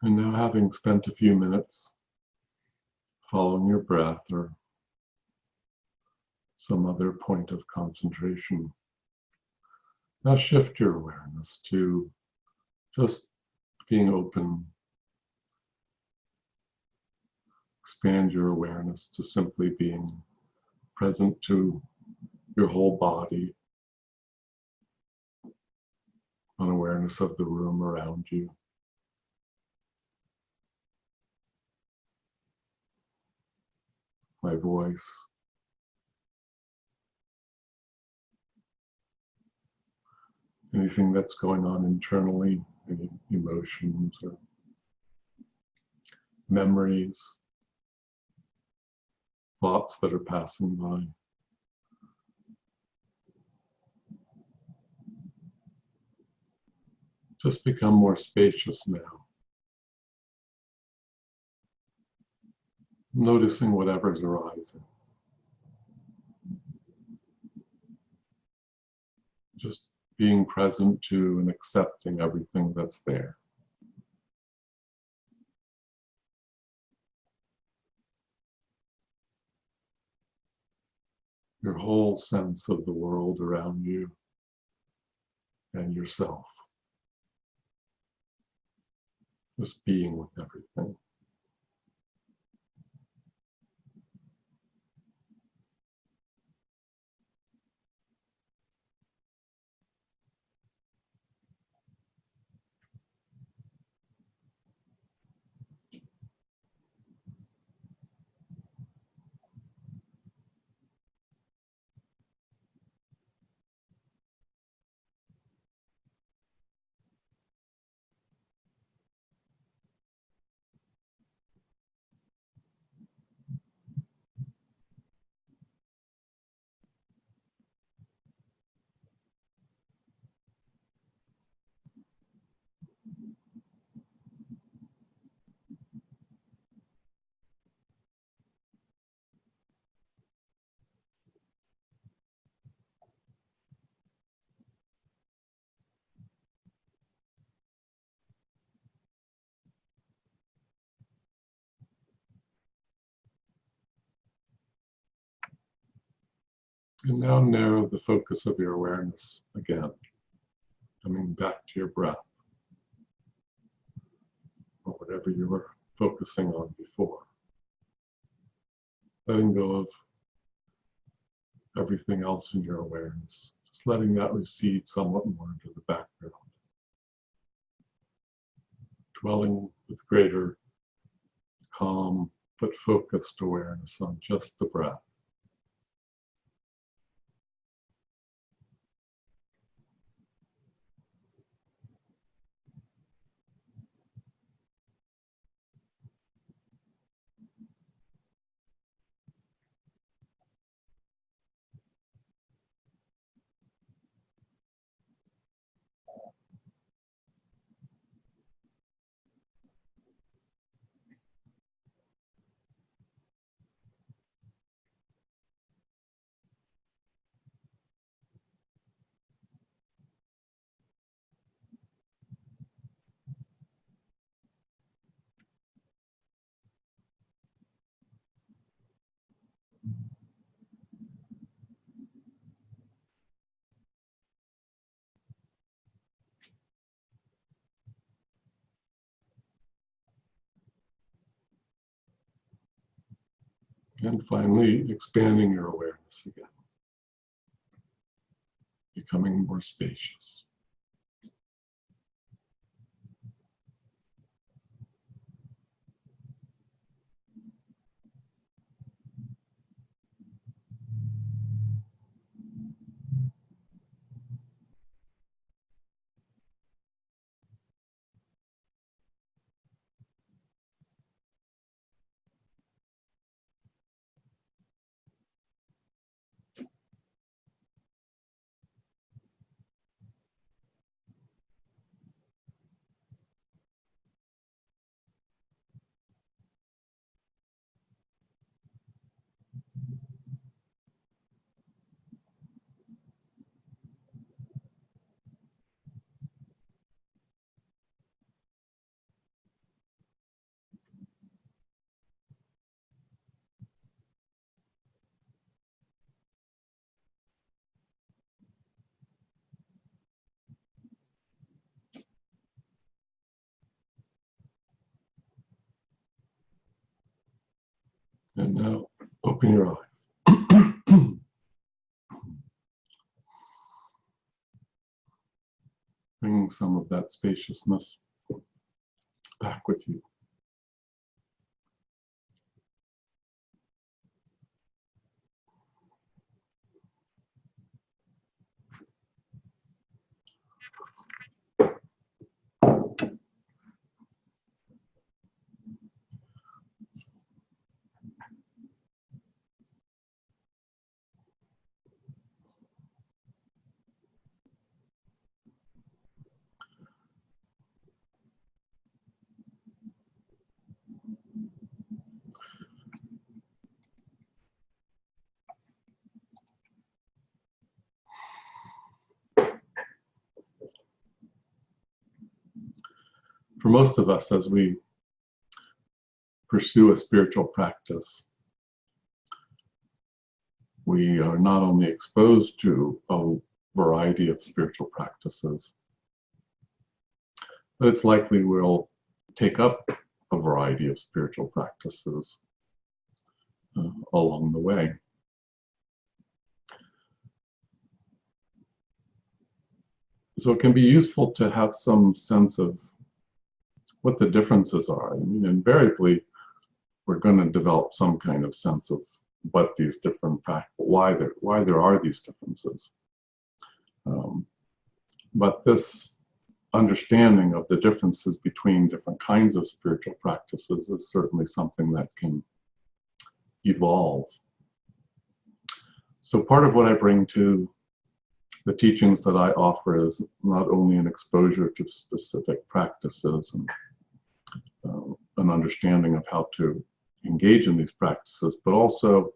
And now, having spent a few minutes following your breath or some other point of concentration, now shift your awareness to just being open. Expand your awareness to simply being present to your whole body, an awareness of the room around you. My voice, anything that's going on internally, any emotions or memories, thoughts that are passing by. Just become more spacious now. Noticing whatever's arising. Just being present to and accepting everything that's there. Your whole sense of the world around you and yourself. Just being with everything. And now narrow the focus of your awareness again, coming back to your breath, or whatever you were focusing on before. Letting go of everything else in your awareness, just letting that recede somewhat more into the background. Dwelling with greater calm but focused awareness on just the breath. And finally, expanding your awareness again, becoming more spacious. And now open your eyes. Bringing some of that spaciousness back with you. For most of us, as we pursue a spiritual practice, we are not only exposed to a variety of spiritual practices, but it's likely we'll take up a variety of spiritual practices along the way. So it can be useful to have some sense of what the differences are. I mean, invariably, we're going to develop some kind of sense of what these different why there are these differences. But this understanding of the differences between different kinds of spiritual practices is certainly something that can evolve. So part of what I bring to the teachings that I offer is not only an exposure to specific practices and an understanding of how to engage in these practices, but also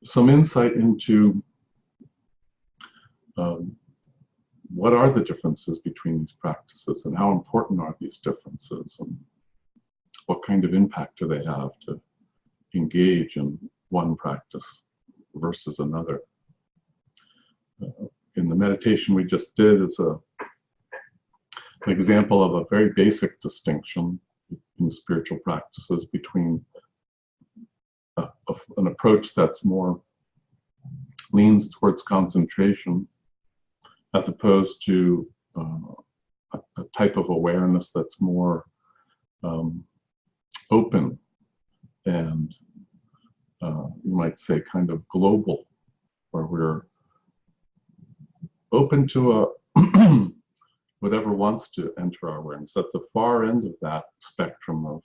some insight into what are the differences between these practices and how important are these differences and what kind of impact do they have to engage in one practice versus another. In the meditation we just did is an example of a very basic distinction in spiritual practices between an approach that's more leans towards concentration as opposed to a type of awareness that's more open and you might say kind of global, where we're open to whatever wants to enter our awareness. At the far end of that spectrum of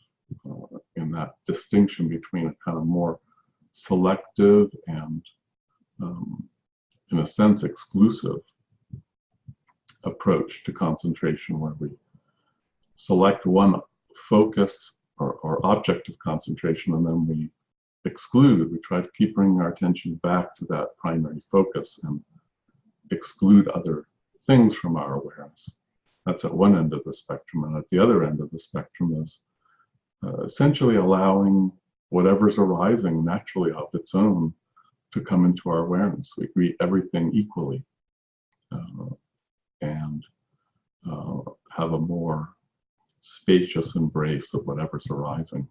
in that distinction between a kind of more selective and in a sense exclusive approach to concentration, where we select one focus or object of concentration and then we exclude. We try to keep bringing our attention back to that primary focus and exclude other things from our awareness. That's at one end of the spectrum, and at the other end of the spectrum is essentially allowing whatever's arising naturally of its own to come into our awareness. We greet everything equally and have a more spacious embrace of whatever's arising.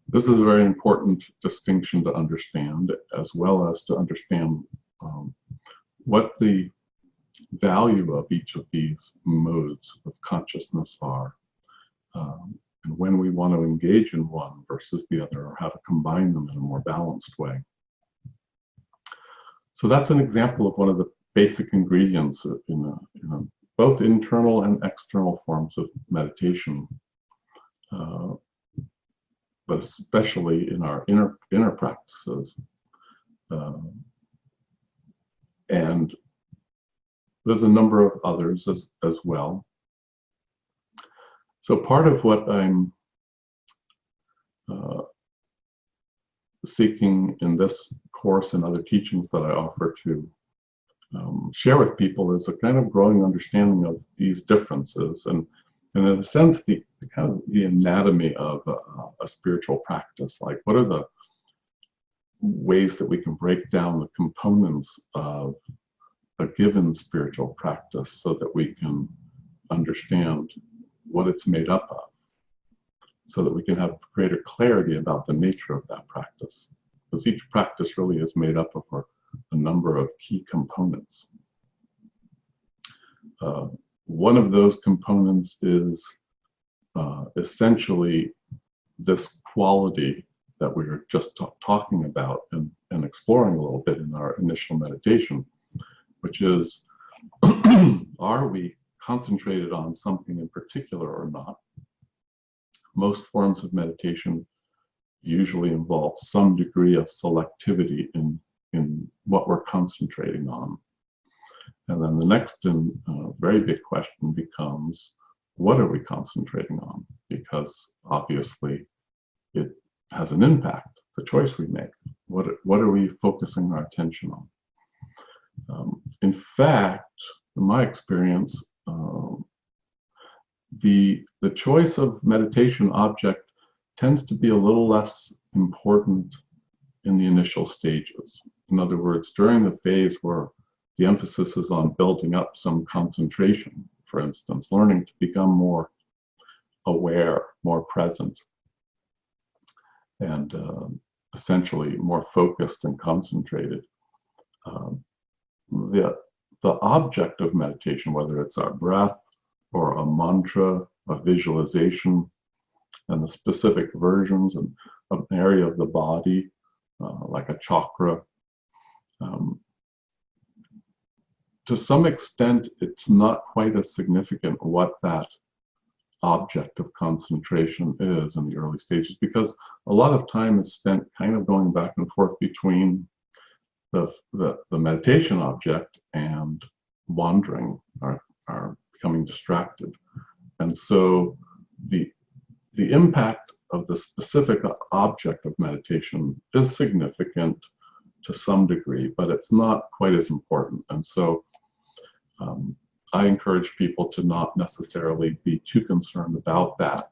This is a very important distinction to understand, as well as to understand what the value of each of these modes of consciousness are, and when we want to engage in one versus the other, or how to combine them in a more balanced way. So that's an example of one of the basic ingredients in both internal and external forms of meditation, but especially in our inner practices. And there's a number of others as well. So part of what I'm seeking in this course and other teachings that I offer to share with people is a kind of growing understanding of these differences and in a sense the kind of the anatomy of a spiritual practice. Like, what are the ways that we can break down the components of a given spiritual practice so that we can understand what it's made up so that we can have greater clarity about the nature of that practice. Because each practice really is made up of a number of key components. One of those components is essentially this quality that we were just talking about and exploring a little bit in our initial meditation, which is, are we concentrated on something in particular or not? Most forms of meditation usually involve some degree of selectivity in what we're concentrating on. And then the next very big question becomes, what are we concentrating on? Because obviously it has an impact, the choice we make. What are we focusing our attention on? In fact, in my experience, the choice of meditation object tends to be a little less important in the initial stages. In other words, during the phase where the emphasis is on building up some concentration, for instance, learning to become more aware, more present, and essentially more focused and concentrated. The object of meditation, whether it's our breath or a mantra, a visualization, and the specific versions of an area of the body, like a chakra, to some extent, it's not quite as significant what that object of concentration is in the early stages, because a lot of time is spent kind of going back and forth between the meditation object and wandering, or becoming distracted. And so the impact of the specific object of meditation is significant to some degree, but it's not quite as important. And so I encourage people to not necessarily be too concerned about that.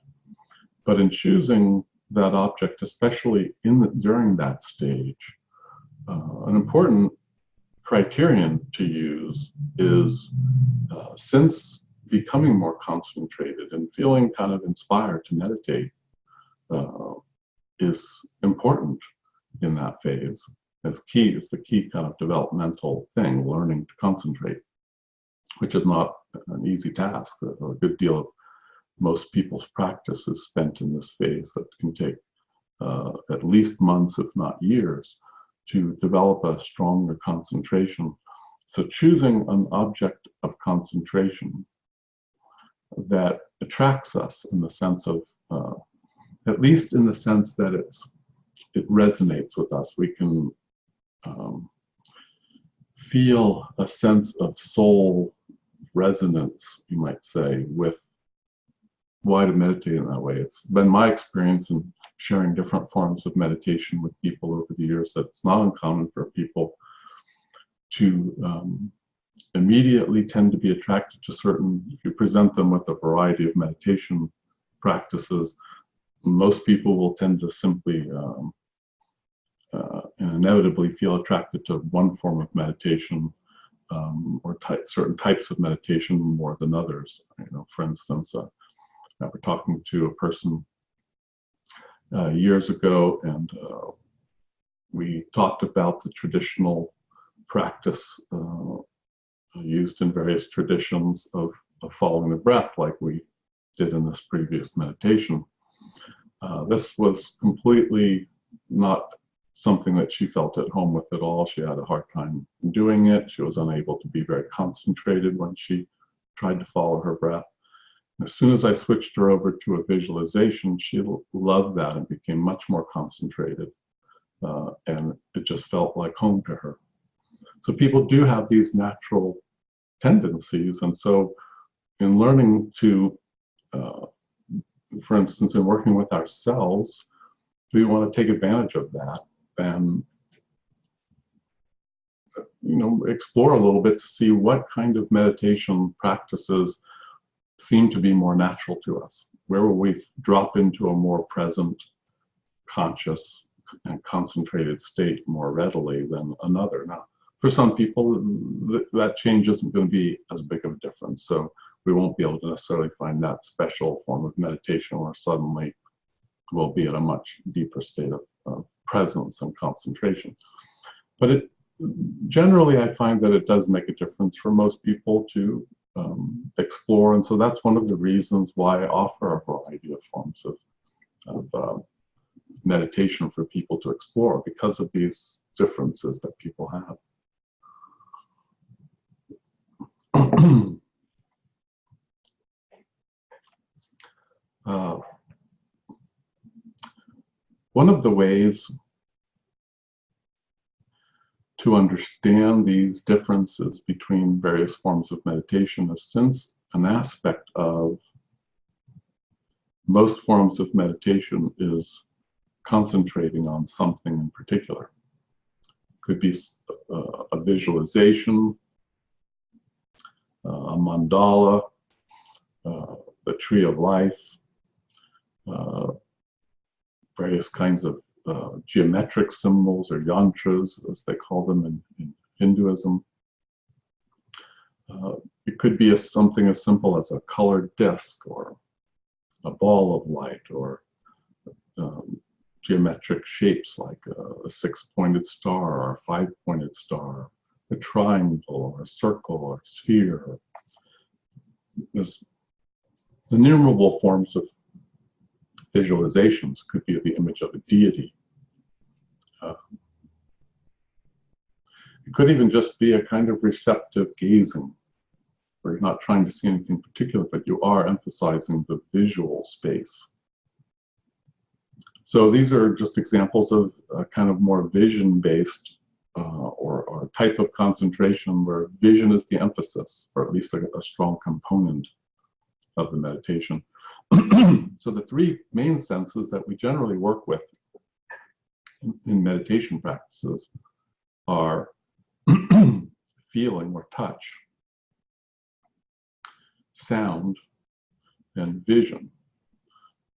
But in choosing that object, especially during that stage, an important criterion to use is, since becoming more concentrated and feeling kind of inspired to meditate is important in that phase, is the key kind of developmental thing, learning to concentrate, which is not an easy task. A good deal of most people's practice is spent in this phase that can take at least months, if not years, to develop a stronger concentration. So choosing an object of concentration that attracts us in the sense of, at least in the sense that it resonates with us. We can feel a sense of soul resonance, you might say, with why to meditate in that way. It's been my experience in sharing different forms of meditation with people over the years that it's not uncommon for people to immediately tend to be attracted to certain, if you present them with a variety of meditation practices, most people will tend to simply inevitably feel attracted to one form of meditation, or certain types of meditation more than others. For instance, I was talking to a person years ago, and we talked about the traditional practice used in various traditions of following the breath, like we did in this previous meditation. This was completely not something that she felt at home with at all. She had a hard time doing it. She was unable to be very concentrated when she tried to follow her breath. As soon as I switched her over to a visualization, she loved that and became much more concentrated. And it just felt like home to her. So people do have these natural tendencies. And so in learning to, for instance, in working with ourselves, we want to take advantage of that and explore a little bit to see what kind of meditation practices seem to be more natural to us. Where will we drop into a more present, conscious, and concentrated state more readily than another? Now, for some people, that change isn't going to be as big of a difference. So we won't be able to necessarily find that special form of meditation where suddenly will be at a much deeper state of presence and concentration. But generally, I find that it does make a difference for most people to explore, and so that's one of the reasons why I offer a variety of forms of meditation for people to explore, because of these differences that people have. One of the ways to understand these differences between various forms of meditation is, since an aspect of most forms of meditation is concentrating on something in particular. It could be a visualization, a mandala, the tree of life, various kinds of geometric symbols, or yantras, as they call them in Hinduism. It could be something as simple as a colored disc, or a ball of light, or geometric shapes like a six-pointed star, or a five-pointed star, a triangle, or a circle, or a sphere. There's innumerable forms of visualizations. Could be the image of a deity. It could even just be a kind of receptive gazing, where you're not trying to see anything particular, but you are emphasizing the visual space. So these are just examples of a kind of more vision-based or type of concentration where vision is the emphasis, or at least a strong component of the meditation. So the three main senses that we generally work with in meditation practices are feeling or touch, sound, and vision.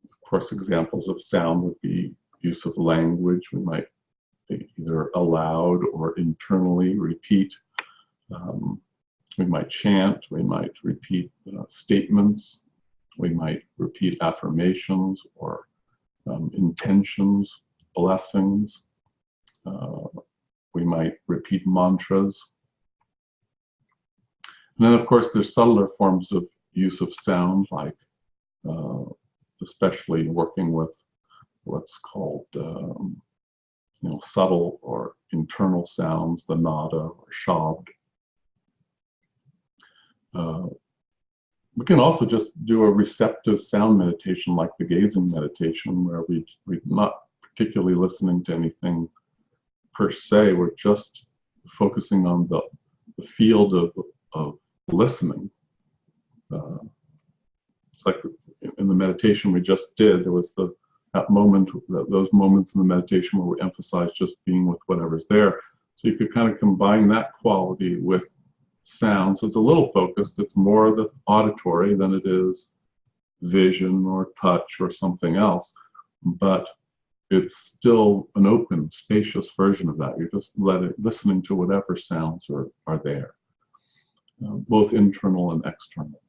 Of course, examples of sound would be use of language. We might either aloud or internally repeat. We might chant, we might repeat statements, we might repeat affirmations or intentions, blessings. We might repeat mantras. And then, of course, there's subtler forms of use of sound, like especially working with what's called subtle or internal sounds, the nada or shabd. We can also just do a receptive sound meditation, like the gazing meditation, where we're not particularly listening to anything per se. We're just focusing on the field of listening. It's like in the meditation we just did, there was that moment, those moments in the meditation where we emphasize just being with whatever's there. So you could kind of combine that quality with sound. So it's a little focused. It's more the auditory than it is vision or touch or something else. But it's still an open, spacious version of that. You're just listening to whatever sounds are there, both internal and external.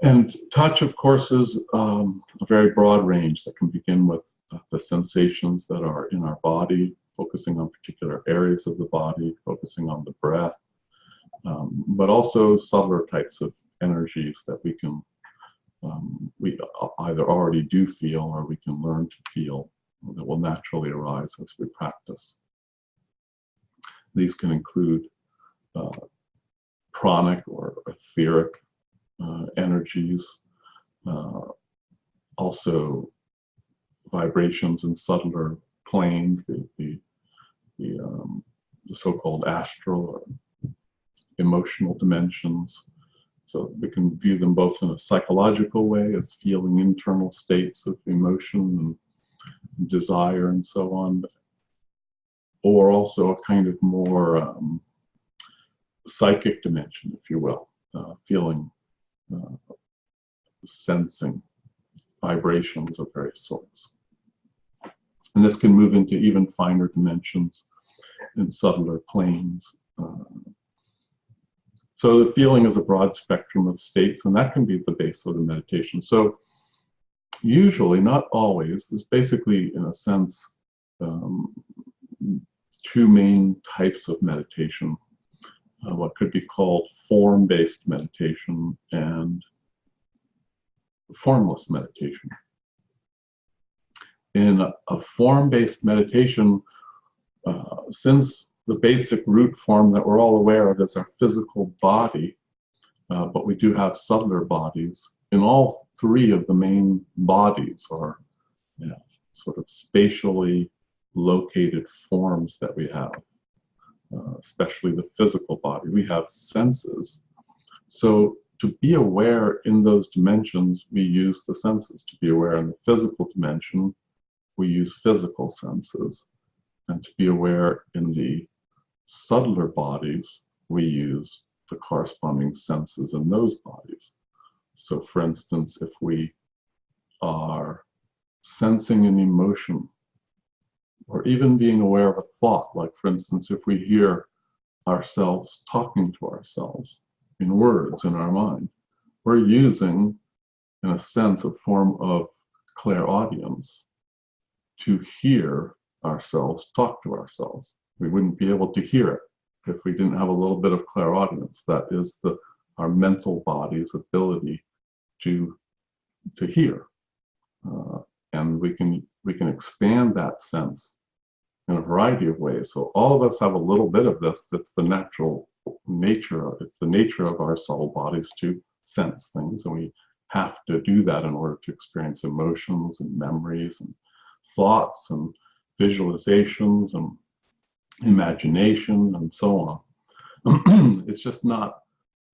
And touch, of course, is a very broad range that can begin with the sensations that are in our body, focusing on particular areas of the body, focusing on the breath, but also subtler types of energies that we either already do feel or we can learn to feel, that will naturally arise as we practice. These can include pranic or etheric energies, also vibrations in subtler planes, the so-called astral or emotional dimensions. So we can view them both in a psychological way, as feeling internal states of emotion and desire and so on, or also a kind of more psychic dimension, if you will, feeling, sensing vibrations of various sorts. And this can move into even finer dimensions in subtler planes. So the feeling is a broad spectrum of states, and that can be the base of the meditation. So usually, not always, there's basically, in a sense, two main types of meditation, what could be called form-based meditation and formless meditation. In a form-based meditation, since the basic root form that we're all aware of is our physical body, but we do have subtler bodies. In all three of the main bodies are sort of spatially located forms that we have, especially the physical body. We have senses. So to be aware in those dimensions, we use the senses. To be aware in the physical dimension, we use physical senses. And to be aware in the subtler bodies, we use the corresponding senses in those bodies. So for instance, if we are sensing an emotion, or even being aware of a thought, like for instance, if we hear ourselves talking to ourselves in words in our mind, we're using, in a sense, a form of clairaudience to hear ourselves talk to ourselves. We wouldn't be able to hear it if we didn't have a little bit of clairaudience. That is our mental body's ability to hear, and we can expand that sense in a variety of ways. So all of us have a little bit of this. That's the natural nature of it. It's the nature of our subtle bodies to sense things, and we have to do that in order to experience emotions and memories and thoughts and visualizations and imagination and so on. It's just not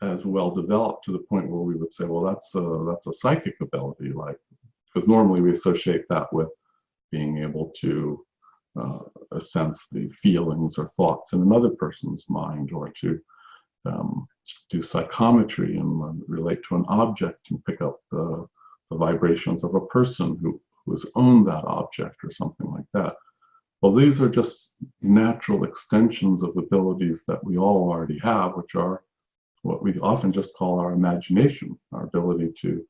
as well developed to the point where we would say, well, that's a psychic ability, like, because normally we associate that with being able to sense the feelings or thoughts in another person's mind, or to do psychometry and relate to an object and pick up the vibrations of a person who has owned that object or something like that. Well, these are just natural extensions of abilities that we all already have, which are what we often just call our imagination, our ability to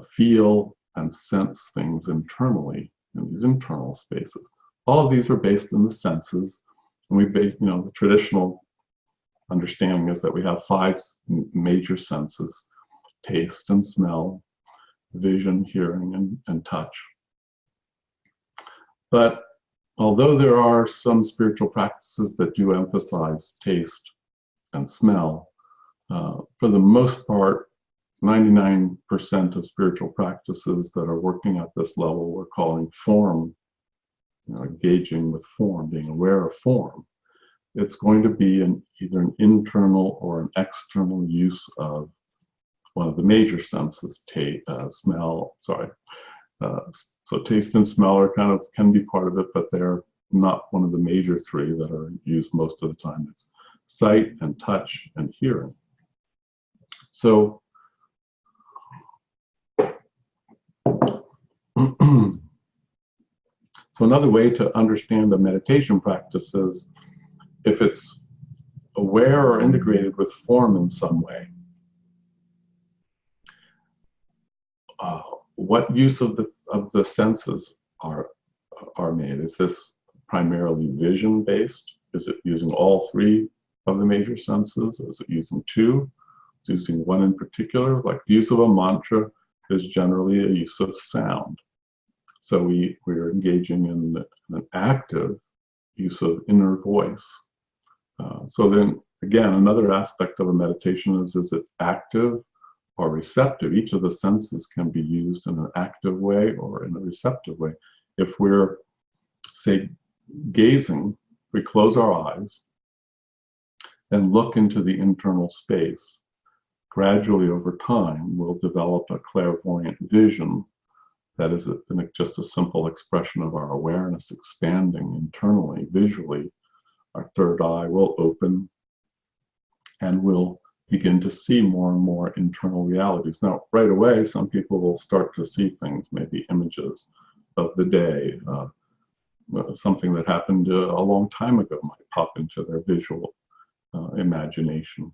feel and sense things internally in these internal spaces. All of these are based in the senses, and we base, the traditional understanding is that we have five major senses: taste and smell, vision, hearing, and touch. But although there are some spiritual practices that do emphasize taste and smell, for the most part, 99% of spiritual practices that are working at this level we're calling form, engaging with form, being aware of form. It's going to be either an internal or an external use of one of the major senses, smell, sorry. So taste and smell can be part of it, but they're not one of the major three that are used most of the time. It's sight and touch and hearing. So another way to understand the meditation practice is if it's aware or integrated with form in some way. What use of the senses are made? Is this primarily vision based? Is it using all three of the major senses? Is it using two? Is it using one in particular? Like the use of a mantra is generally a use of sound. So we're engaging in an active use of inner voice. So then again, another aspect of a meditation is it active or receptive? Each of the senses can be used in an active way or in a receptive way. If we're, say, gazing, we close our eyes and look into the internal space. Gradually over time, we'll develop a clairvoyant vision that is just a simple expression of our awareness expanding internally, visually. Our third eye will open and we'll begin to see more and more internal realities. Now, right away, some people will start to see things, maybe images of the day. Something that happened a long time ago might pop into their visual imagination.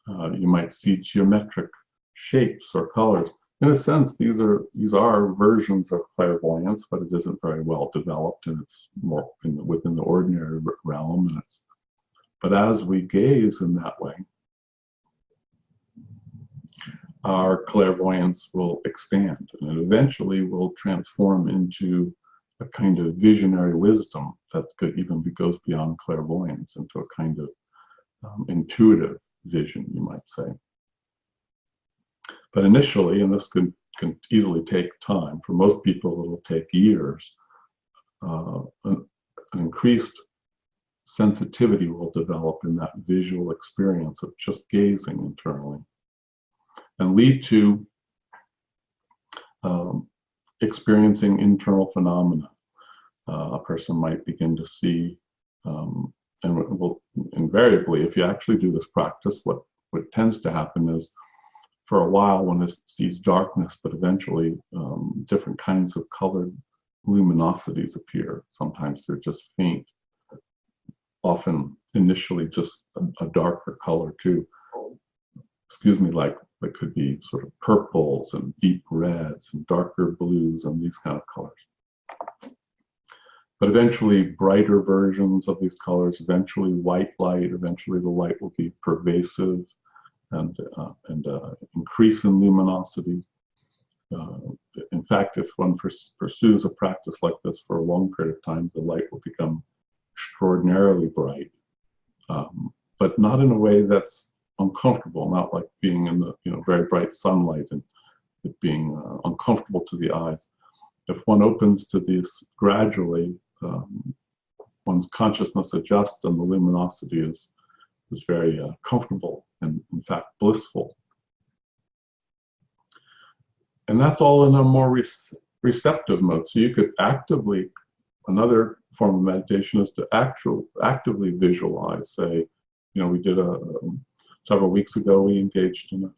You might see geometric shapes or colors. in a sense, these are versions of clairvoyance, but it isn't very well developed, and it's more within the ordinary realm. But as we gaze in that way, our clairvoyance will expand, and it eventually will transform into a kind of visionary wisdom that goes beyond clairvoyance into a kind of intuitive vision, you might say. But initially, and this can easily take time, for most people it'll take years, an increased sensitivity will develop in that visual experience of just gazing internally, and lead to experiencing internal phenomena. A person might begin to see, and will invariably, if you actually do this practice, what tends to happen is, for a while one sees darkness, but eventually different kinds of colored luminosities appear. Sometimes they're just faint, often initially just a darker color too. Like it could be sort of purples and deep reds and darker blues and these kind of colors. But eventually brighter versions of these colors, eventually white light, eventually the light will be pervasive and increase in luminosity. In fact, if one pursues a practice like this for a long period of time, the light will become extraordinarily bright, but not in a way that's uncomfortable, not like being in the very bright sunlight and it being uncomfortable to the eyes. If one opens to this gradually, one's consciousness adjusts and the luminosity is very comfortable and in fact blissful. And that's all in a more receptive mode. So you could actively, another form of meditation is to actively visualize. Say, we did several weeks ago, we engaged in a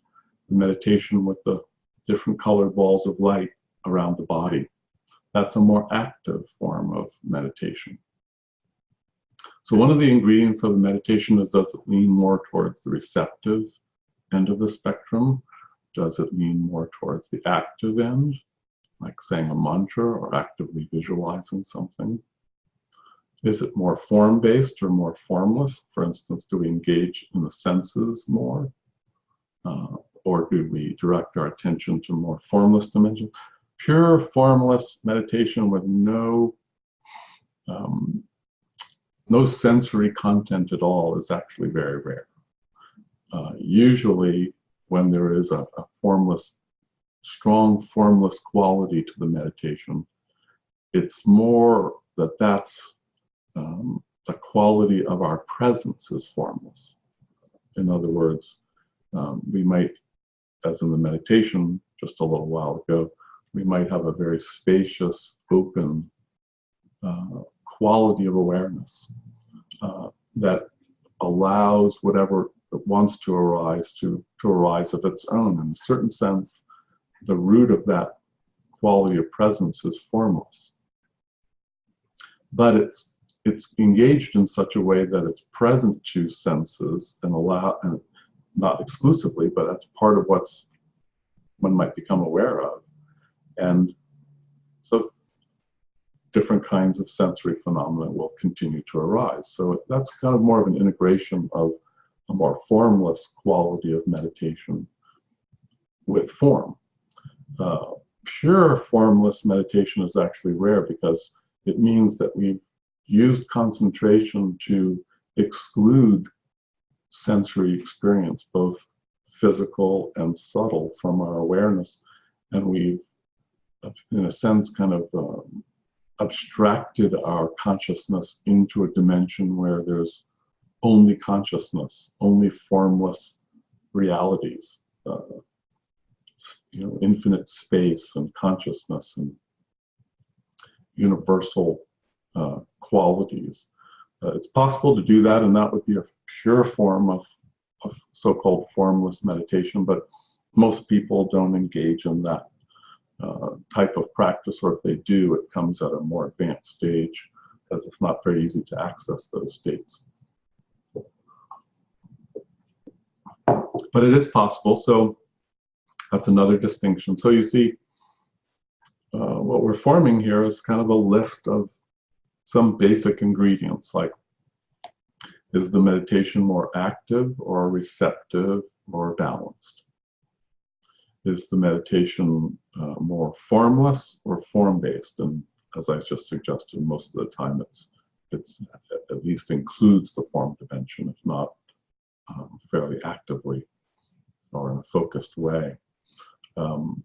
meditation with the different colored balls of light around the body. That's a more active form of meditation. So one of the ingredients of meditation is, does it lean more towards the receptive end of the spectrum? Does it lean more towards the active end, like saying a mantra or actively visualizing something? Is it more form-based or more formless? For instance, do we engage in the senses more? Or do we direct our attention to more formless dimensions? Pure formless meditation with no sensory content at all is actually very rare. Usually when there is a formless, strong formless quality to the meditation, it's more that's the quality of our presence is formless. In other words, we might, as in the meditation just a little while ago, we might have a very spacious, open quality of awareness that allows whatever it wants to arise to arise of its own. In a certain sense, the root of that quality of presence is formless. But it's engaged in such a way that it's present to senses and not exclusively, but that's part of what's one might become aware of. And so different kinds of sensory phenomena will continue to arise. So that's kind of more of an integration of a more formless quality of meditation with form. Pure formless meditation is actually rare because it means that we've used concentration to exclude sensory experience, both physical and subtle, from our awareness. And we've, in a sense, kind of abstracted our consciousness into a dimension where there's only consciousness, only formless realities, infinite space and consciousness and universal qualities. It's possible to do that, and that would be a pure form of so-called formless meditation, but most people don't engage in that type of practice, or if they do, it comes at a more advanced stage, because it's not very easy to access those states. But it is possible. So That's another distinction. So you see, what we're forming here is kind of a list of some basic ingredients, like, is the meditation more active or receptive or balanced? Is the meditation more formless or form-based? And as I just suggested, most of the time it's at least includes the form dimension, if not fairly actively or in a focused way.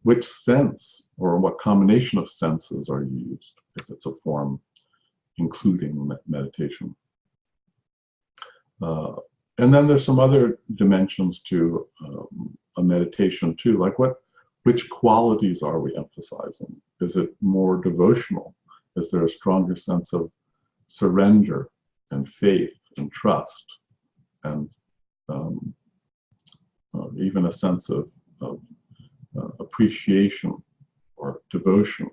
Which sense or what combination of senses are used if it's a form including meditation? And then there's some other dimensions to a meditation too, like which qualities are we emphasizing? Is it more devotional? Is there a stronger sense of surrender and faith and trust, and even a sense of appreciation or devotion?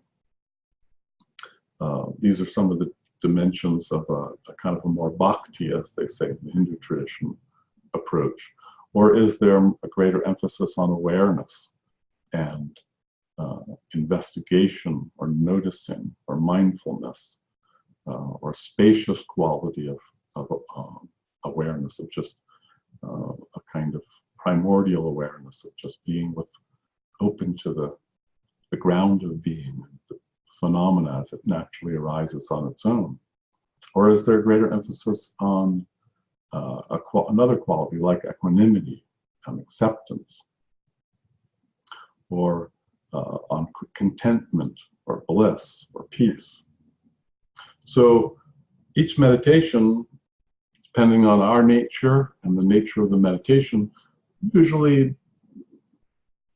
These are some of the dimensions of a kind of a more bhakti, as they say in the Hindu tradition, approach. Or is there a greater emphasis on awareness and investigation or noticing or mindfulness or spacious quality of awareness, of just a kind of primordial awareness of just being open to the ground of being, the phenomena as it naturally arises on its own? Or is there a greater emphasis on another quality like equanimity and acceptance, or on contentment or bliss or peace? So each meditation, depending on our nature and the nature of the meditation, usually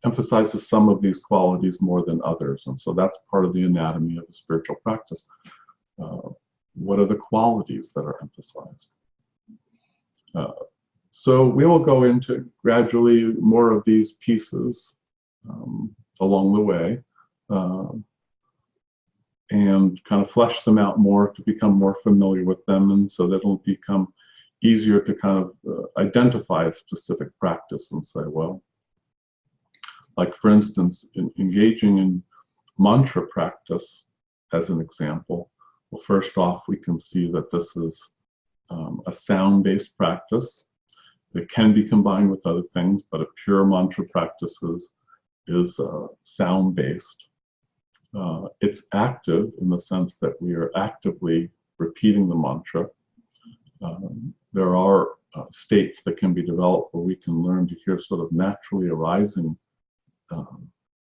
emphasizes some of these qualities more than others. And so that's part of the anatomy of a spiritual practice. What are the qualities that are emphasized? So we will go into gradually more of these pieces along the way, and kind of flesh them out more to become more familiar with them, and so that it'll become easier to kind of identify a specific practice and say, well, like for instance, engaging in mantra practice as an example. Well, first off, we can see that this is a sound-based practice. It can be combined with other things, but a pure mantra practice is sound-based. It's active in the sense that we are actively repeating the mantra. There are states that can be developed where we can learn to hear sort of naturally arising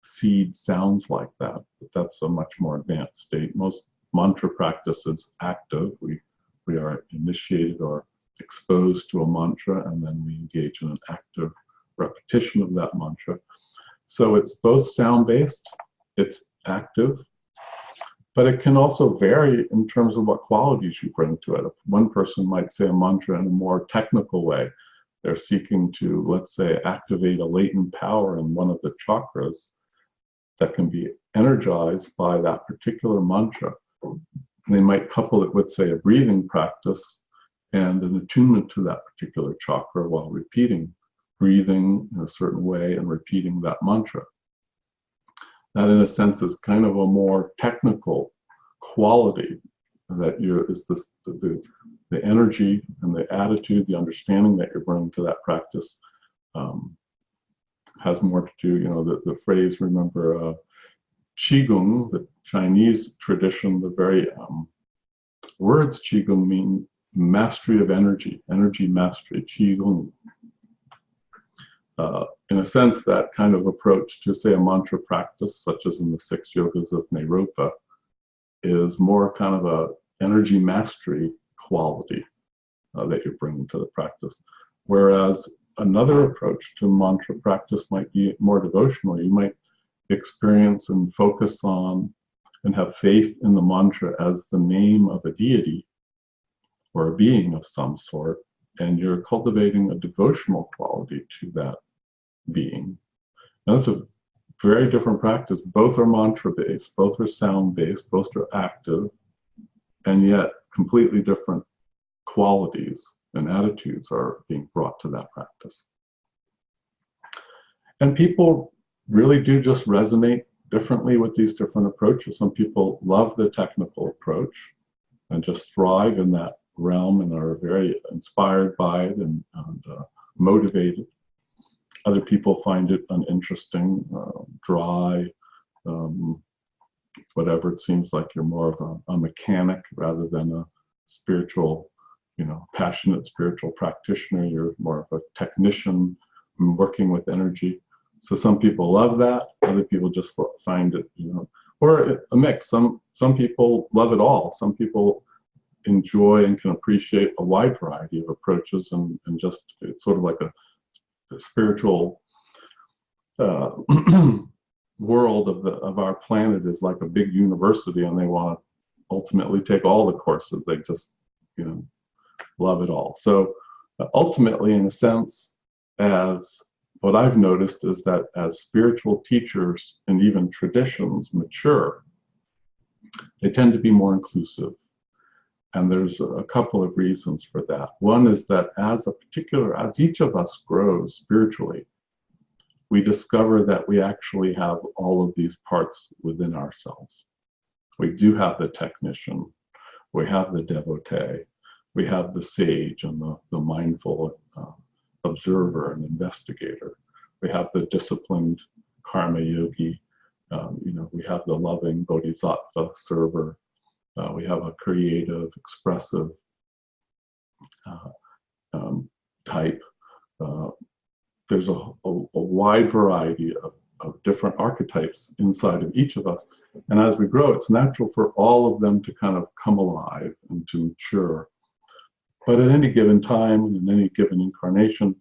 seed sounds like that, but that's a much more advanced state. Most mantra practice is active. We are initiated or exposed to a mantra, and then we engage in an active repetition of that mantra. So it's both sound-based, it's active, but it can also vary in terms of what qualities you bring to it. One person might say a mantra in a more technical way. They're seeking to, let's say, activate a latent power in one of the chakras that can be energized by that particular mantra. They might couple it with, say, a breathing practice and an attunement to that particular chakra while breathing in a certain way and repeating that mantra. That, in a sense, is kind of a more technical quality that the energy and the attitude, the understanding that you're bringing to that practice has more to do, the phrase, remember, Qigong, the Chinese tradition, the very words Qigong mean mastery of energy mastery, Qigong. In a sense, that kind of approach to, say, a mantra practice, such as in the 6 yogas of Naropa, is more kind of a energy mastery quality that you're bringing to the practice. Whereas another approach to mantra practice might be more devotional. You might experience and focus on and have faith in the mantra as the name of a deity or a being of some sort, and you're cultivating a devotional quality to that being. Now, that's a very different practice. Both are mantra-based, both are sound-based, both are active, and yet completely different qualities and attitudes are being brought to that practice. And people really do just resonate differently with these different approaches. Some people love the technical approach and just thrive in that realm and are very inspired by it and motivated. Other people find it uninteresting, dry, whatever. It seems like you're more of a mechanic rather than a spiritual, passionate spiritual practitioner. You're more of a technician working with energy. So some people love that. Other people just find it, or a mix. Some people love it all. Some people enjoy and can appreciate a wide variety of approaches, and just it's sort of like a spiritual world of our planet is like a big university, and they want to ultimately take all the courses. They just love it all. So ultimately, in a sense, as what I've noticed is that as spiritual teachers and even traditions mature, they tend to be more inclusive. And there's a couple of reasons for that. One is that as each of us grows spiritually, we discover that we actually have all of these parts within ourselves. We do have the technician, we have the devotee, we have the sage and the mindful observer and investigator. We have the disciplined karma yogi. We have the loving bodhisattva server. We have a creative, expressive type. There's a wide variety of different archetypes inside of each of us. And as we grow, it's natural for all of them to kind of come alive and to mature. But at any given time, in any given incarnation,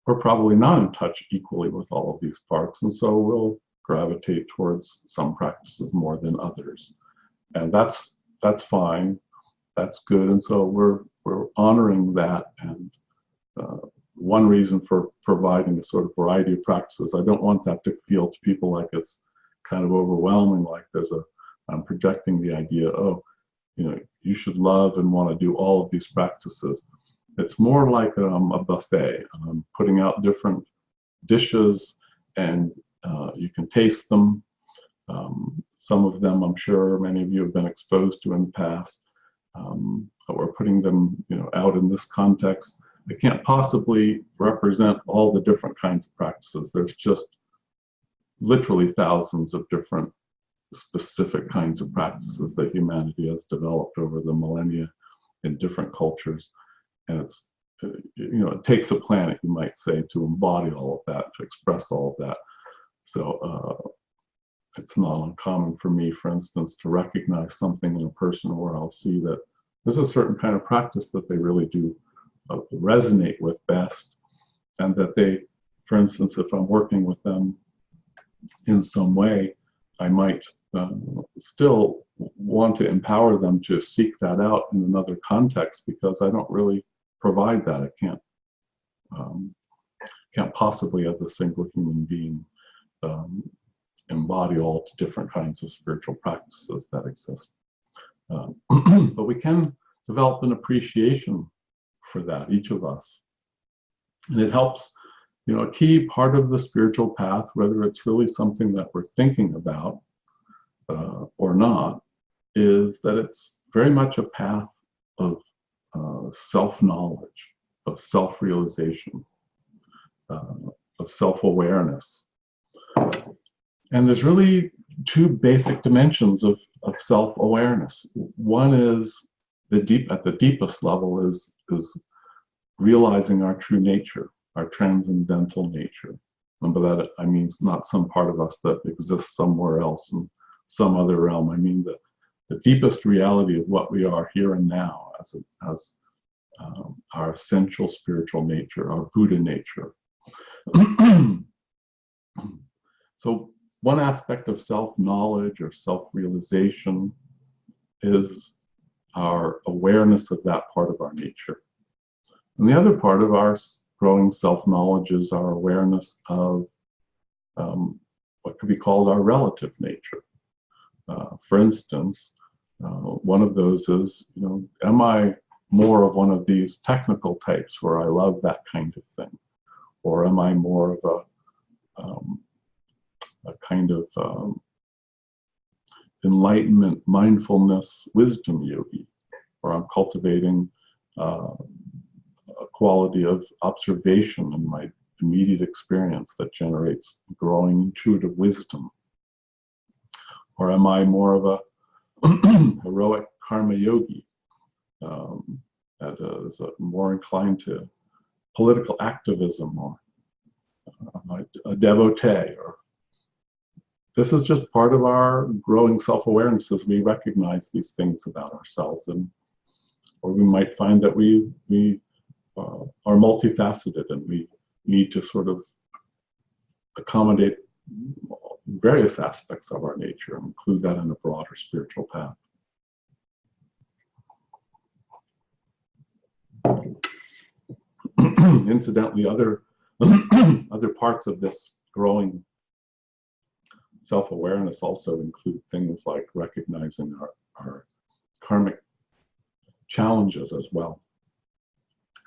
we're probably not in touch equally with all of these parts. And so we'll gravitate towards some practices more than others. And that's fine. That's good. And so we're honoring that. And one reason for providing a sort of variety of practices, I don't want that to feel to people like it's kind of overwhelming, like I'm projecting the idea, you should love and want to do all of these practices. It's more like a buffet. I'm putting out different dishes, and you can taste them. Some of them, I'm sure many of you have been exposed to in the past, but we're putting them, out in this context. They can't possibly represent all the different kinds of practices. There's just literally thousands of different specific kinds of practices that humanity has developed over the millennia in different cultures. And it's, it takes a planet, you might say, to embody all of that, to express all of that. So it's not uncommon for me, for instance, to recognize something in a person where I'll see that there's a certain kind of practice that they really do resonate with best, and that they, for instance, if I'm working with them in some way, I might still want to empower them to seek that out in another context, because I don't really provide that. I can't possibly, as a single human being, embody all the different kinds of spiritual practices that exist. But we can develop an appreciation for that, each of us. And it helps, a key part of the spiritual path, whether it's really something that we're thinking about or not, is that it's very much a path of self-knowledge, of self-realization, of self-awareness. And there's really two basic dimensions of self-awareness. One is at the deepest level is realizing our true nature, our transcendental nature. And by that I mean not some part of us that exists somewhere else in some other realm. I mean the deepest reality of what we are here and now as our essential spiritual nature, our Buddha nature. So one aspect of self-knowledge or self-realization is our awareness of that part of our nature. And the other part of our growing self-knowledge is our awareness of what could be called our relative nature. For instance, one of those is, am I more of one of these technical types where I love that kind of thing? Or am I more of a kind of enlightenment, mindfulness, wisdom yogi, where I'm cultivating a quality of observation in my immediate experience that generates growing intuitive wisdom? Or am I more of a heroic karma yogi that is more inclined to political activism, or a devotee? Or this is just part of our growing self-awareness as we recognize these things about ourselves, or we might find that we are multifaceted and we need to sort of accommodate various aspects of our nature and include that in a broader spiritual path. Incidentally, other parts of this growing self-awareness also include things like recognizing our karmic challenges as well.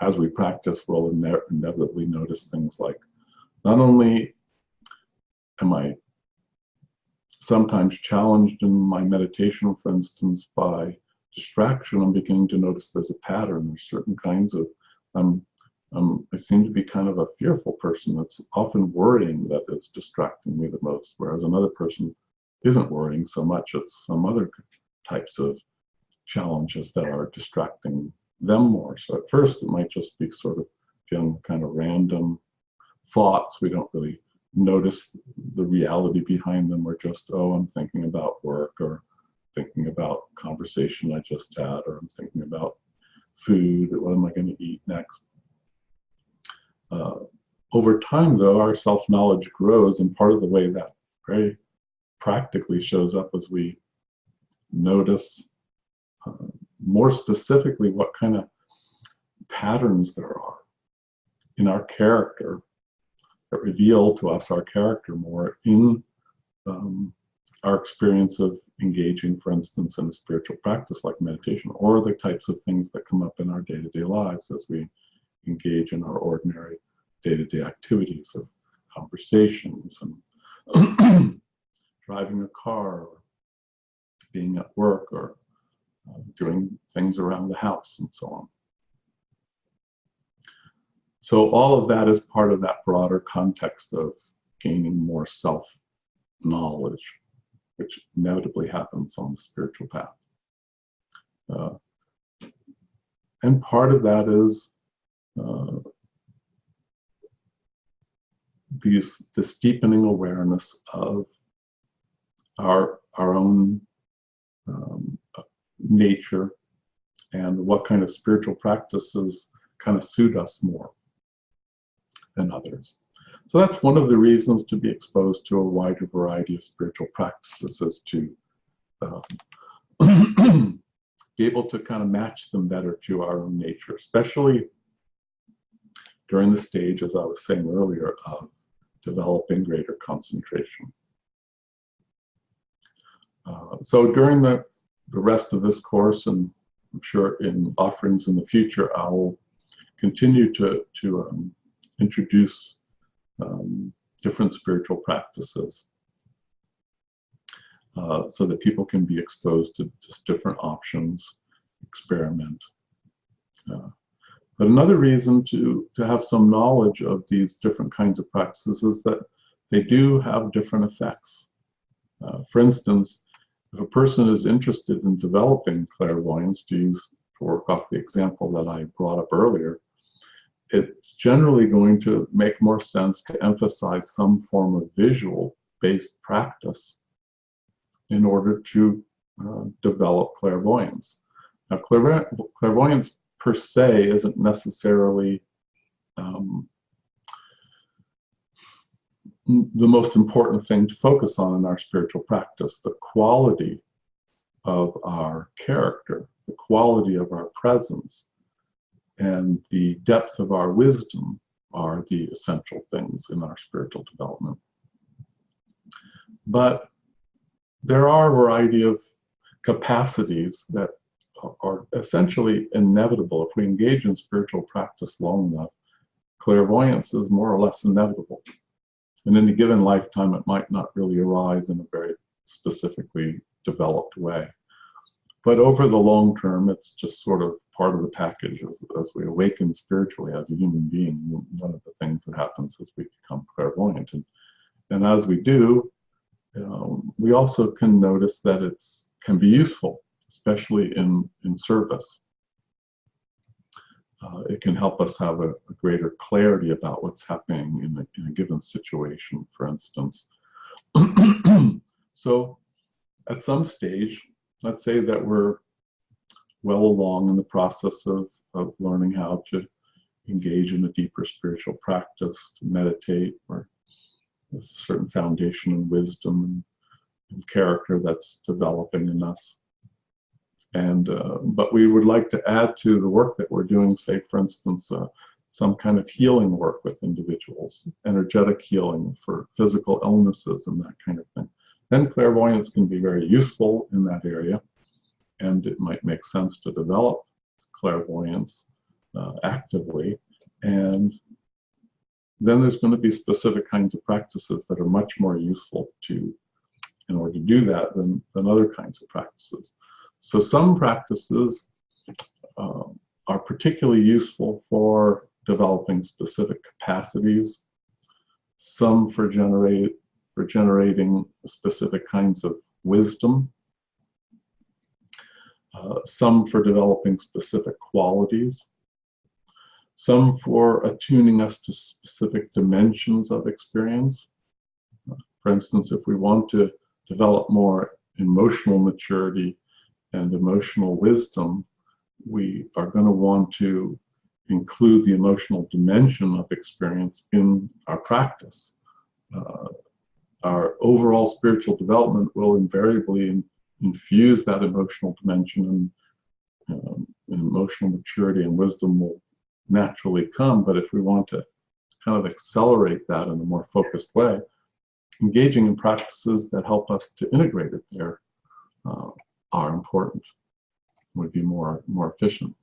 As we practice, we'll inevitably notice things like, not only am I sometimes challenged in my meditation, for instance, by distraction, I'm beginning to notice there's a pattern. There's certain kinds of, I seem to be kind of a fearful person that's often worrying that is distracting me the most, whereas another person isn't worrying so much. It's some other types of challenges that are distracting them more. So at first it might just be sort of feeling kind of random thoughts. We don't really notice the reality behind them. We're just, oh, I'm thinking about work, or thinking about conversation I just had, or I'm thinking about food, or what am I going to eat next? Over time, though, our self-knowledge grows, and part of the way that very practically shows up as we notice more specifically what kind of patterns there are in our character that reveal to us our character more in our experience of engaging, for instance, in a spiritual practice like meditation, or the types of things that come up in our day-to-day lives as we engage in our ordinary day-to-day activities of conversations and driving a car, or being at work, or doing things around the house, and so on. So all of that is part of that broader context of gaining more self-knowledge, which inevitably happens on the spiritual path. And part of that is this deepening awareness of our own nature and what kind of spiritual practices kind of suit us more than others. So that's one of the reasons to be exposed to a wider variety of spiritual practices, is to be able to kind of match them better to our own nature, especially during the stage, as I was saying earlier, of developing greater concentration. So during the rest of this course, and I'm sure in offerings in the future, I will continue to introduce different spiritual practices so that people can be exposed to just different options, experiment. But another reason to have some knowledge of these different kinds of practices is that they do have different effects. For instance, if a person is interested in developing clairvoyance, to work off the example that I brought up earlier, it's generally going to make more sense to emphasize some form of visual-based practice in order to develop clairvoyance. Now, clairvoyance per se isn't necessarily the most important thing to focus on in our spiritual practice. The quality of our character, the quality of our presence, and the depth of our wisdom are the essential things in our spiritual development. But there are a variety of capacities that are essentially inevitable. If we engage in spiritual practice long enough, clairvoyance is more or less inevitable. in any given lifetime, it might not really arise in a very specifically developed way. But over the long term, it's just sort of part of the package as we awaken spiritually as a human being. One of the things that happens is we become clairvoyant. And as we do, we also can notice that it can be useful, especially in service. It can help us have a greater clarity about what's happening in a given situation, for instance. So at some stage, let's say that we're well along in the process of learning how to engage in a deeper spiritual practice, to meditate, or there's a certain foundation in wisdom and character that's developing in us. And but we would like to add to the work that we're doing, say, for instance, some kind of healing work with individuals, energetic healing for physical illnesses and that kind of thing. Then clairvoyance can be very useful in that area, and it might make sense to develop clairvoyance actively. And then there's going to be specific kinds of practices that are much more useful in order to do that than other kinds of practices. So some practices are particularly useful for developing specific capacities, some for generating specific kinds of wisdom, some for developing specific qualities, some for attuning us to specific dimensions of experience. For instance, if we want to develop more emotional maturity and emotional wisdom, we are going to want to include the emotional dimension of experience in our practice. Our overall spiritual development will invariably infuse that emotional dimension, and emotional maturity and wisdom will naturally come. But if we want to kind of accelerate that in a more focused way, engaging in practices that help us to integrate it there are important, would be more efficient.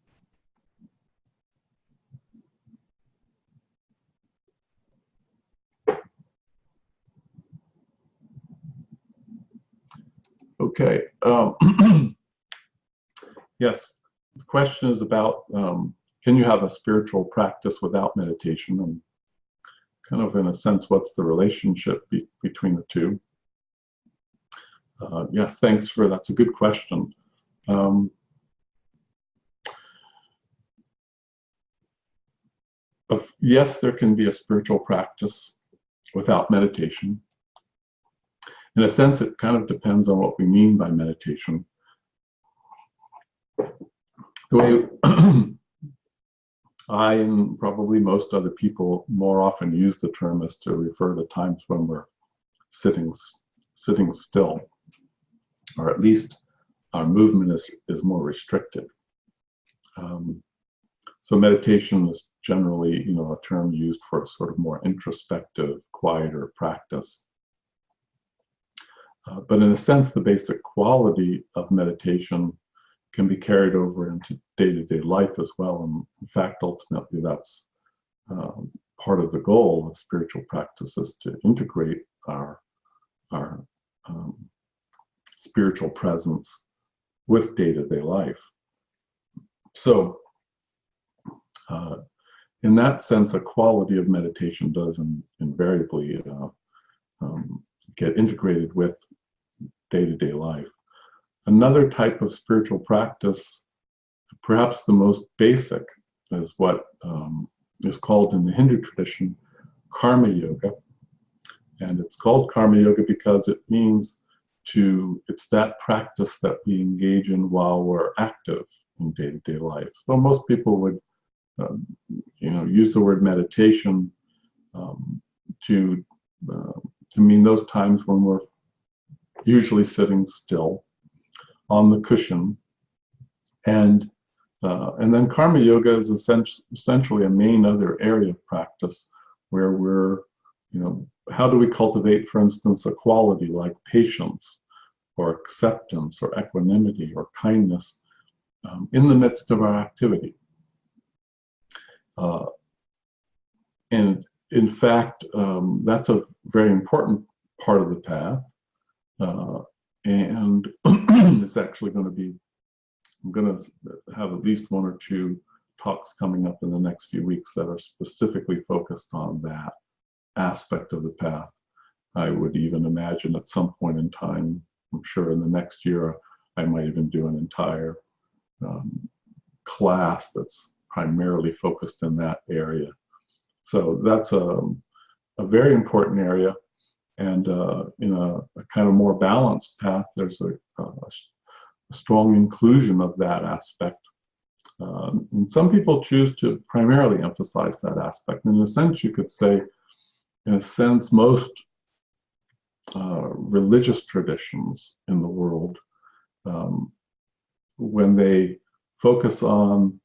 Okay. Yes, the question is about can you have a spiritual practice without meditation, and kind of in a sense, what's the relationship between the two? Yes, thanks for that's a good question. Yes, there can be a spiritual practice without meditation. In a sense, it kind of depends on what we mean by meditation. The way I and probably most other people more often use the term is to refer to times when we're sitting still, or at least our movement is more restricted. So meditation is generally, a term used for a sort of more introspective, quieter practice. But in a sense, the basic quality of meditation can be carried over into day-to-day life as well. And in fact, ultimately, that's part of the goal of spiritual practices, to integrate our spiritual presence with day-to-day life. So in that sense, a quality of meditation does invariably get integrated with day-to-day life. Another type of spiritual practice, perhaps the most basic, is what is called in the Hindu tradition karma yoga. And it's called karma yoga because it means it's that practice that we engage in while we're active in day-to-day life. So most people would use the word meditation to mean those times when we're usually sitting still on the cushion, and then karma yoga is essentially a main other area of practice where we're, how do we cultivate, for instance, a quality like patience or acceptance or equanimity or kindness in the midst of our activity. And in fact, that's a very important part of the path, and it's actually going to be, I'm going to have at least one or two talks coming up in the next few weeks that are specifically focused on that aspect of the path. I would even imagine at some point in time, I'm sure in the next year, I might even do an entire class that's primarily focused in that area. So that's a very important area. And in a kind of more balanced path, there's a strong inclusion of that aspect. And some people choose to primarily emphasize that aspect. In a sense, you could say, in a sense, most religious traditions in the world, when they focus on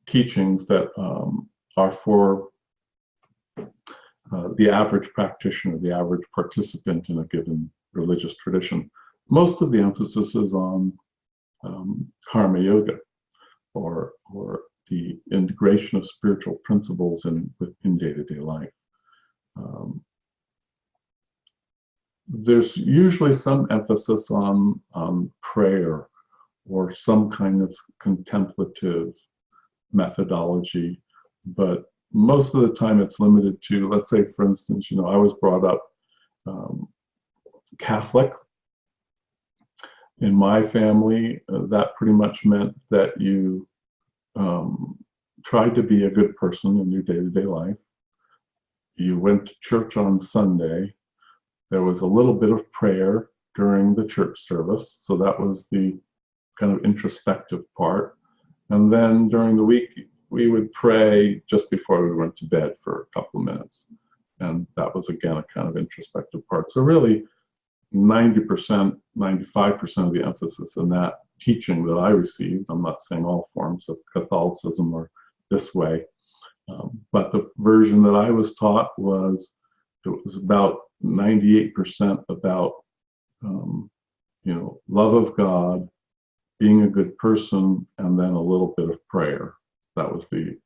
teachings that are for the average practitioner, the average participant in a given religious tradition, most of the emphasis is on karma yoga, or the integration of spiritual principles in day-to-day life. There's usually some emphasis on prayer or some kind of contemplative methodology, but most of the time it's limited to, let's say, for instance, I was brought up Catholic. In my family, that pretty much meant that you tried to be a good person in your day-to-day life. You went to church on Sunday. There was a little bit of prayer during the church service, so that was the kind of introspective part. And then during the week, we would pray just before we went to bed for a couple of minutes. And that was, again, a kind of introspective part. So really, 90%, 95% of the emphasis in that teaching that I received, I'm not saying all forms of Catholicism are this way, but the version that I was taught was, it was about 98% about, love of God, being a good person, and then a little bit of prayer. That was the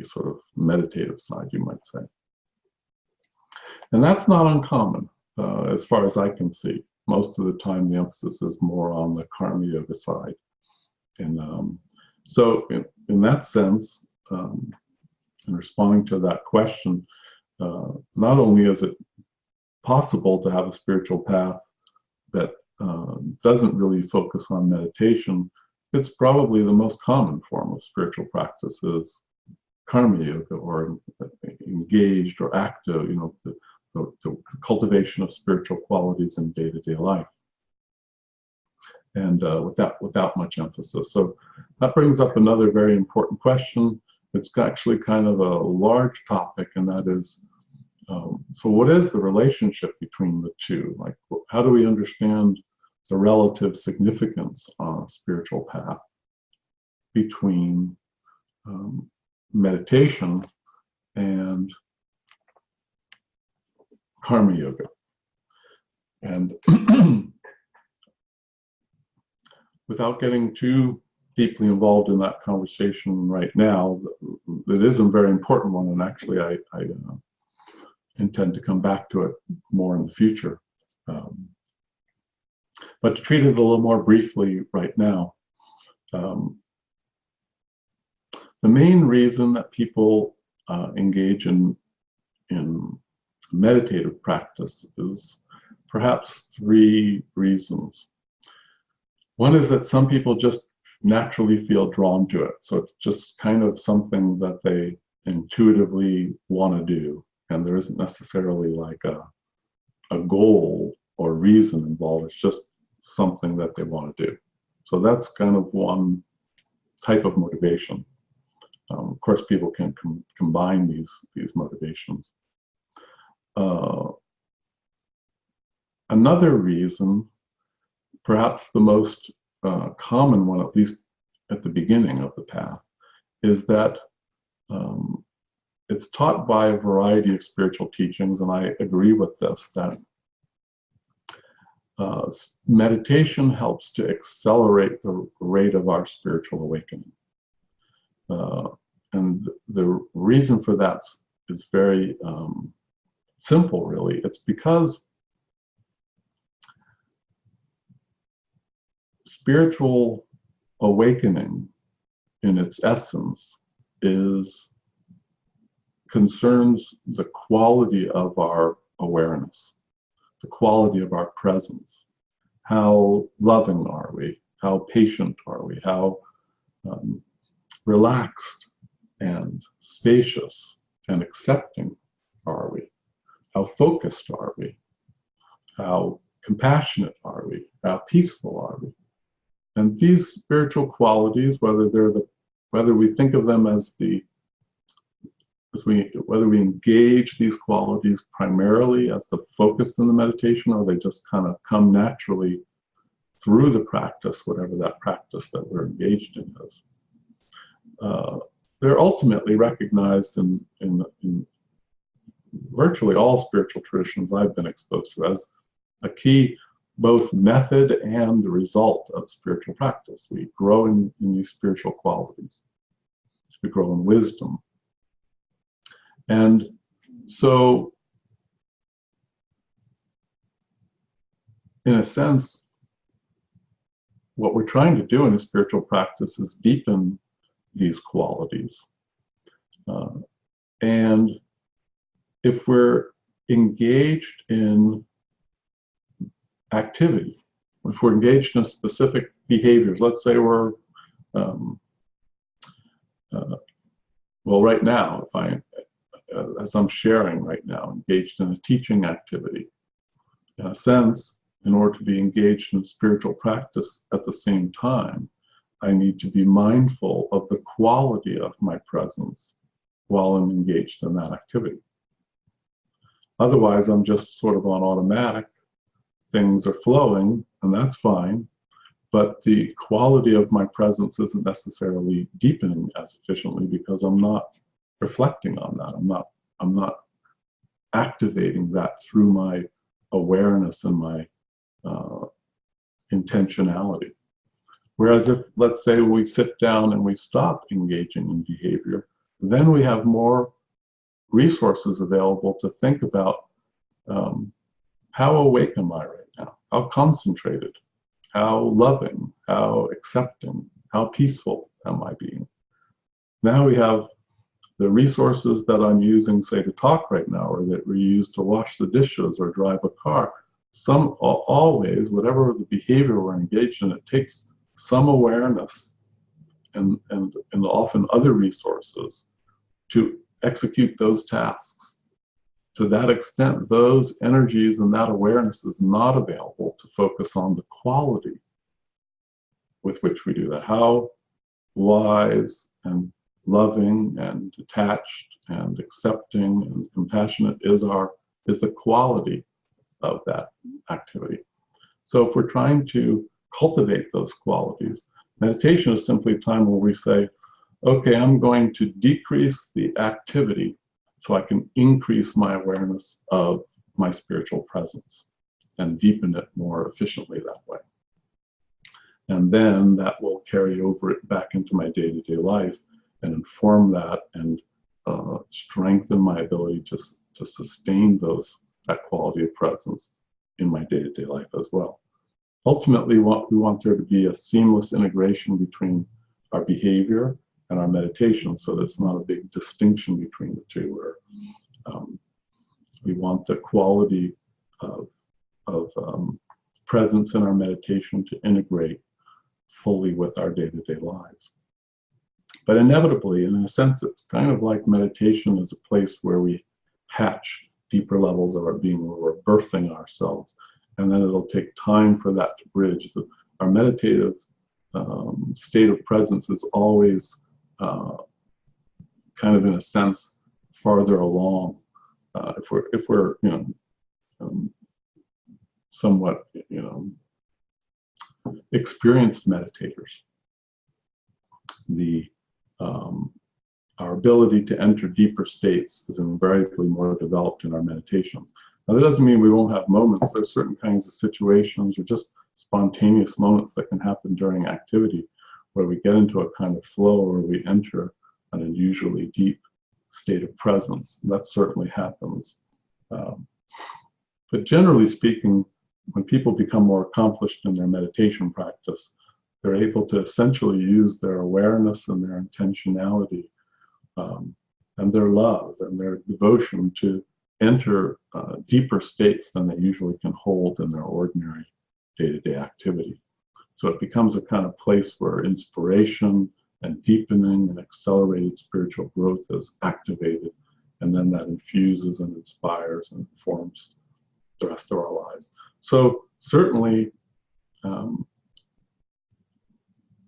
sort of meditative side, you might say. And that's not uncommon, as far as I can see. Most of the time, the emphasis is more on the karma yoga side. And so in that sense, in responding to that question, not only is it possible to have a spiritual path that doesn't really focus on meditation, it's probably the most common form of spiritual practice is karma yoga, or engaged or active, the cultivation of spiritual qualities in day-to-day life, and without much emphasis. So that brings up another very important question. It's actually kind of a large topic, and that is, so what is the relationship between the two? Like, how do we understand the relative significance on a spiritual path between meditation and karma yoga? And without getting too deeply involved in that conversation right now, it is a very important one, and actually I intend to come back to it more in the future. But to treat it a little more briefly right now, the main reason that people engage in meditative practice is perhaps three reasons. One is that some people just naturally feel drawn to it. So it's just kind of something that they intuitively want to do. And there isn't necessarily like a goal or reason involved. It's just something that they want to do. So that's kind of one type of motivation. Of course, people can combine these motivations. Another reason, perhaps the most common one, at least at the beginning of the path, is that it's taught by a variety of spiritual teachings, and I agree with this, that meditation helps to accelerate the rate of our spiritual awakening. And the reason for that's is very simple, really. It's because spiritual awakening in its essence concerns the quality of our awareness, the quality of our presence. How loving are we? How patient are we? How relaxed and spacious and accepting are we? How focused are we? How compassionate are we? How peaceful are we? And these spiritual qualities, whether we think of them whether we engage these qualities primarily as the focus in the meditation, or they just kind of come naturally through the practice, whatever that practice that we're engaged in is. They're ultimately recognized in virtually all spiritual traditions I've been exposed to as a key both method and result of spiritual practice. We grow in these spiritual qualities. We grow in wisdom. And so, in a sense, what we're trying to do in a spiritual practice is deepen these qualities. And if we're engaged in activity, if we're engaged in a specific behaviors, let's say we're, well, right now, as I'm sharing right now, engaged in a teaching activity, in a sense, in order to be engaged in spiritual practice at the same time, I need to be mindful of the quality of my presence while I'm engaged in that activity. Otherwise, I'm just sort of on automatic. Things are flowing, and that's fine, but the quality of my presence isn't necessarily deepening as efficiently because I'm not reflecting on that. I'm not activating that through my awareness and my intentionality. Whereas if, let's say, we sit down and we stop engaging in behavior, then we have more resources available to think about how awake am I right now? How concentrated? How loving? How accepting? How peaceful am I being? Now we have the resources that I'm using, say, to talk right now, or that we use to wash the dishes or drive a car. Always, whatever the behavior we're engaged in, it takes some awareness and often other resources to execute those tasks. To that extent, those energies and that awareness is not available to focus on the quality with which we do that. How wise and loving and detached and accepting and compassionate is the quality of that activity. So if we're trying to cultivate those qualities, meditation is simply a time where we say, okay, I'm going to decrease the activity so I can increase my awareness of my spiritual presence and deepen it more efficiently that way. And then that will carry over it back into my day-to-day life and inform that and strengthen my ability to sustain that quality of presence in my day-to-day life as well. Ultimately, we want there to be a seamless integration between our behavior and our meditation, so there's not a big distinction between the two, where we want the quality of presence in our meditation to integrate fully with our day-to-day lives. But inevitably, in a sense, it's kind of like meditation is a place where we hatch deeper levels of our being, where we're birthing ourselves, and then it'll take time for that to bridge. Our meditative state of presence is always kind of, in a sense, farther along. If we're somewhat experienced meditators, our ability to enter deeper states is invariably more developed in our meditations. Now, that doesn't mean we won't have moments. There's certain kinds of situations or just spontaneous moments that can happen during activity where we get into a kind of flow, or we enter an unusually deep state of presence. That certainly happens. But generally speaking, when people become more accomplished in their meditation practice, they're able to essentially use their awareness and their intentionality and their love and their devotion to enter deeper states than they usually can hold in their ordinary day-to-day activity. So it becomes a kind of place where inspiration and deepening and accelerated spiritual growth is activated, and then that infuses and inspires and informs the rest of our lives. So certainly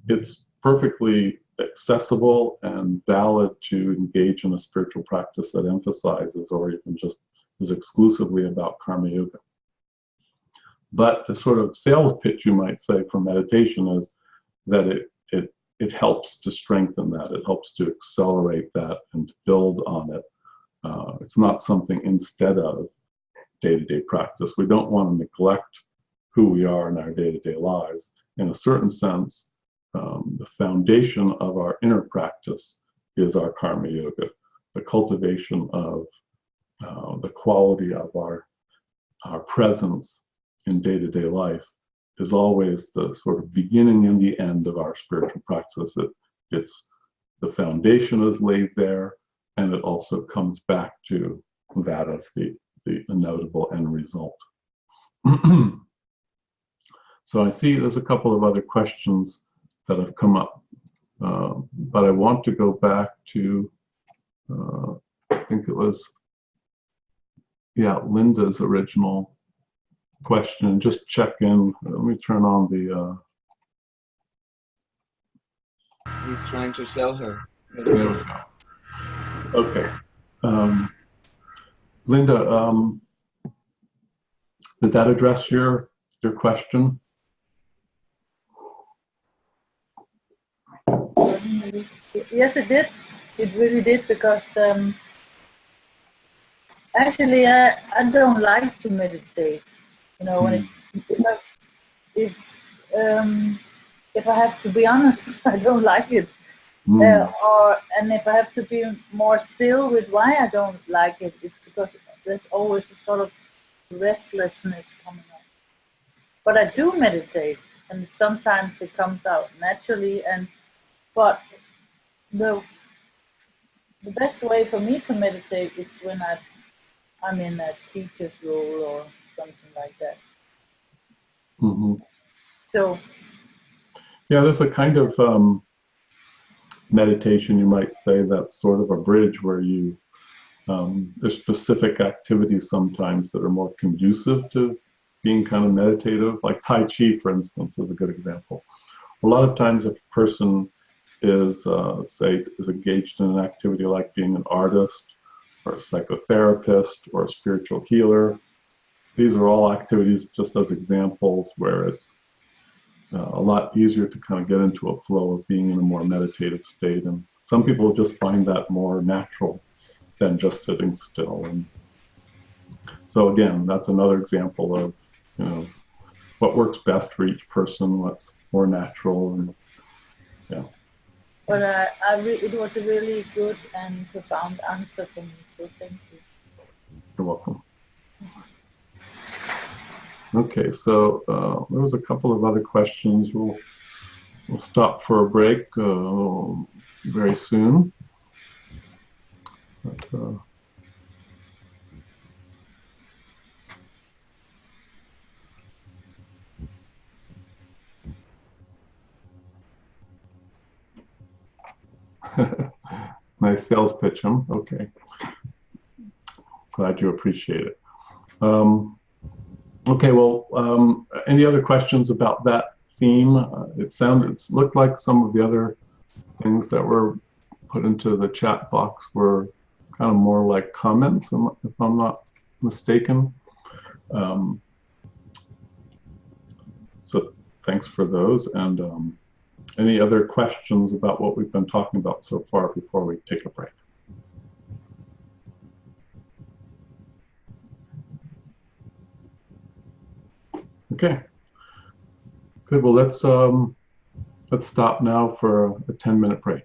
it's perfectly accessible and valid to engage in a spiritual practice that emphasizes or even just is exclusively about karma yoga. But the sort of sales pitch, you might say, for meditation is that it helps to strengthen that. It helps to accelerate that and to build on it. It's not something instead of day-to-day practice. We don't want to neglect who we are in our day-to-day lives. In a certain sense, the foundation of our inner practice is our karma yoga, the cultivation of the quality of our presence in day-to-day life is always the sort of beginning and the end of our spiritual practice. It's the foundation is laid there, and it also comes back to that as the inevitable end result. So I see there's a couple of other questions that have come up, but I want to go back to, I think it was, Linda's original question. Just check in. Let me turn on the. He's trying to sell her. There we go. Okay. Linda, did that address your question? Yes, it did. It really did, because actually I don't like to meditate. You know, when if I have to be honest, I don't like it. And if I have to be more still with why I don't like it, it's because there's always a sort of restlessness coming up. But I do meditate, and sometimes it comes out naturally. But the best way for me to meditate is when I'm in a teacher's role or something like that. So yeah, there's a kind of meditation, you might say, that's sort of a bridge where you there's specific activities sometimes that are more conducive to being kind of meditative, like Tai Chi, for instance, is a good example. A lot of times if a person is engaged in an activity like being an artist or a psychotherapist or a spiritual healer, these are all activities just as examples where it's a lot easier to kind of get into a flow of being in a more meditative state. And some people just find that more natural than just sitting still. And so again, that's another example of, what works best for each person, what's more natural, and But it was a really good and profound answer for me, so thank you. You're welcome. Okay, so there was a couple of other questions. We'll stop for a break very soon. But, nice sales pitch, huh? Okay. Glad you appreciate it. Okay, well, any other questions about that theme? It looked like some of the other things that were put into the chat box were kind of more like comments, if I'm not mistaken. So thanks for those. And any other questions about what we've been talking about so far before we take a break? Okay, good. Well, let's stop now for a 10-minute break.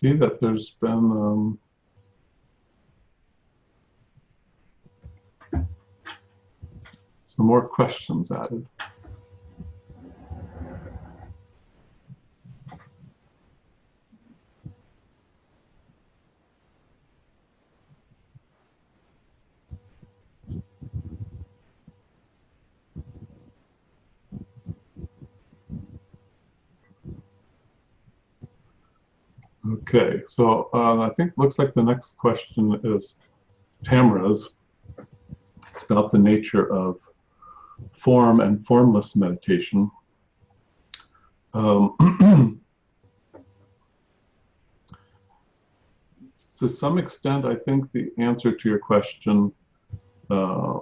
see that there's been some more questions added. Okay, so I think looks like the next question is Tamara's. It's about the nature of form and formless meditation. To some extent, I think the answer to your question, it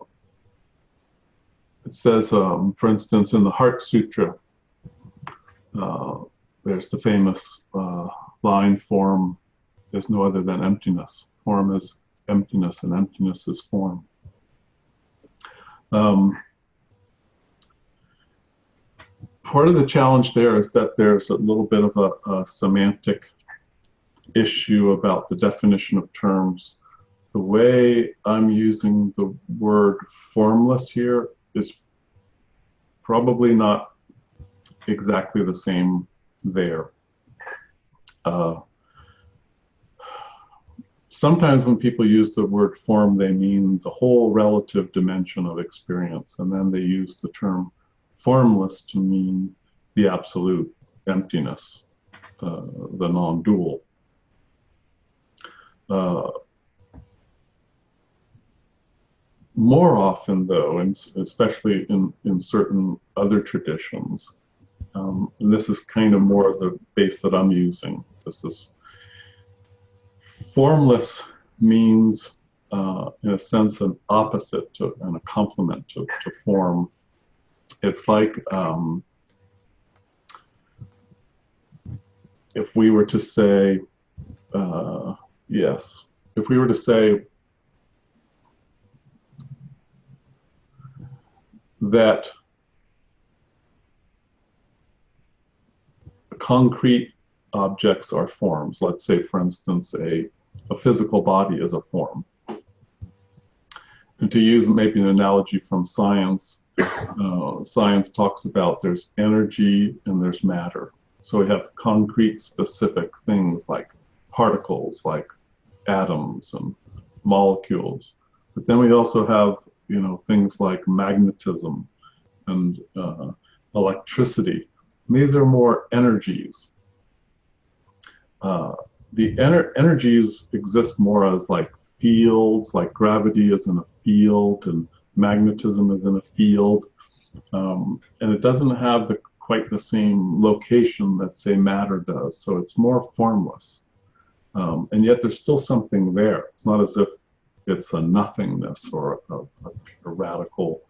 says, for instance, in the Heart Sutra, there's the famous line, form is no other than emptiness. Form is emptiness, and emptiness is form. Part of the challenge there is that there's a little bit of a semantic issue about the definition of terms. The way I'm using the word formless here is probably not exactly the same there. Sometimes when people use the word form, they mean the whole relative dimension of experience, and then they use the term formless to mean the absolute emptiness, the non-dual. More often, though, and especially in certain other traditions, and this is kind of more the base that I'm using. This is formless means, in a sense, an opposite to and a complement to form. It's like if we were to say, if we were to say that concrete objects are forms. Let's say, for instance, a physical body is a form. And to use maybe an analogy from science, science talks about there's energy and there's matter. So we have concrete specific things like particles, like atoms and molecules. But then we also have, things like magnetism and electricity. And these are more energies. The energies exist more as like fields, like gravity is in a field and magnetism is in a field. And it doesn't have quite the same location that, say, matter does. So it's more formless. And yet there's still something there. It's not as if it's a nothingness or a radical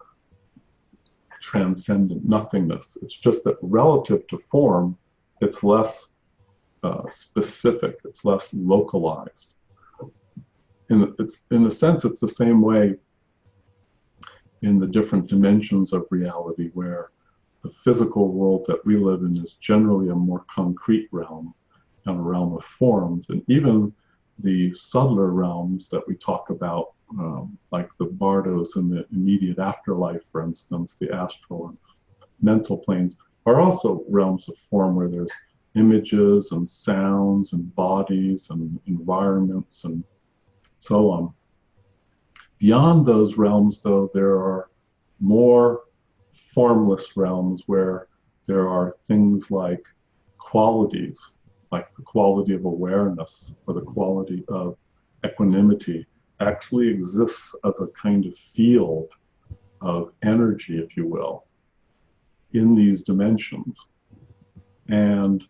transcendent nothingness. It's just that relative to form, it's less specific, it's less localized. In a sense, it's the same way in the different dimensions of reality, where the physical world that we live in is generally a more concrete realm and a realm of forms, and even the subtler realms that we talk about, like the bardos in the immediate afterlife, for instance, the astral and mental planes, are also realms of form where there's images and sounds and bodies and environments and so on. Beyond those realms, though, there are more formless realms where there are things like qualities, like the quality of awareness or the quality of equanimity actually exists as a kind of field of energy, if you will, in these dimensions. And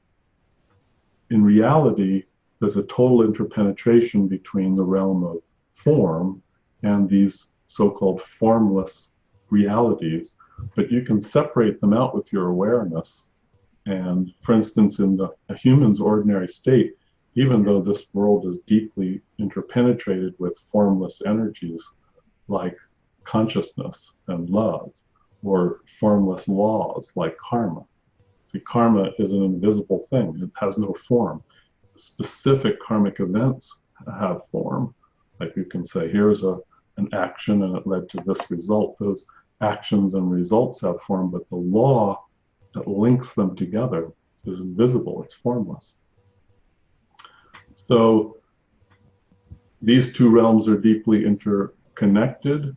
in reality, there's a total interpenetration between the realm of form and these so-called formless realities, but you can separate them out with your awareness. And for instance, in a human's ordinary state, even though this world is deeply interpenetrated with formless energies like consciousness and love, or formless laws like karma. See, karma is an invisible thing. It has no form. specific karmic events have form. Like you can say, here's an action and it led to this result. Those actions and results have form, but the law that links them together is invisible, it's formless. So these two realms are deeply interconnected,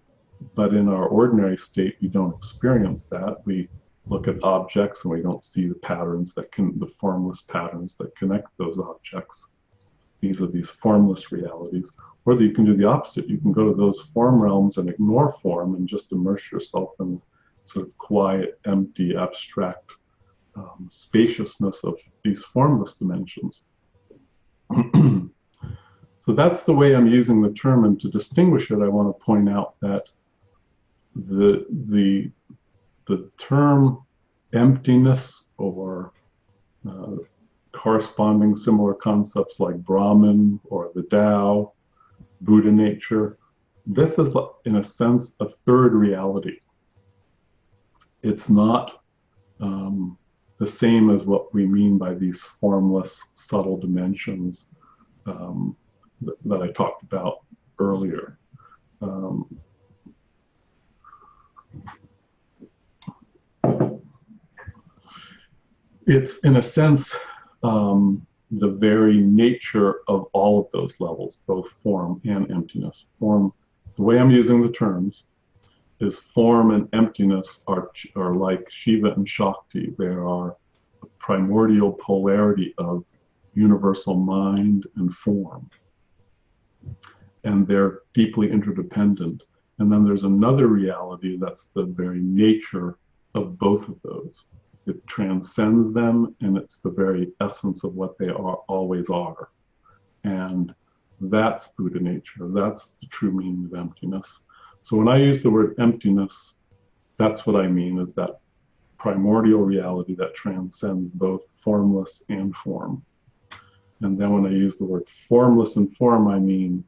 but in our ordinary state, we don't experience that. We look at objects and we don't see the patterns the formless patterns that connect those objects. These are these formless realities. Or you can do the opposite. You can go to those form realms and ignore form and just immerse yourself in sort of quiet, empty, abstract spaciousness of these formless dimensions. So that's the way I'm using the term, and to distinguish it, I want to point out that the term emptiness or corresponding similar concepts like Brahman or the Tao, Buddha nature, this is in a sense a third reality. It's not the same as what we mean by these formless subtle dimensions that I talked about earlier. It's in a sense the very nature of all of those levels, both form and emptiness. Form, the way I'm using the terms, is form and emptiness are like Shiva and Shakti. They are a primordial polarity of universal mind and form. And they're deeply interdependent. And then there's another reality that's the very nature of both of those. It transcends them, and it's the very essence of what they always are. And that's Buddha nature. That's the true meaning of emptiness. So when I use the word emptiness, that's what I mean, is that primordial reality that transcends both formless and form. And then when I use the word formless and form, I mean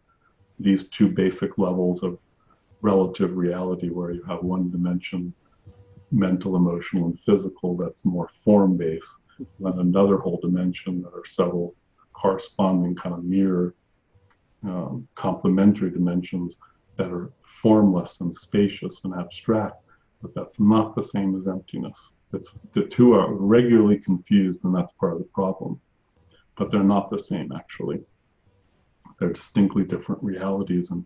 these two basic levels of relative reality, where you have one dimension, mental, emotional, and physical, that's more form-based, then another whole dimension that are several corresponding kind of mirror complementary dimensions that are formless and spacious and abstract, but that's not the same as emptiness. The two are regularly confused, and that's part of the problem. But they're not the same, actually. They're distinctly different realities. And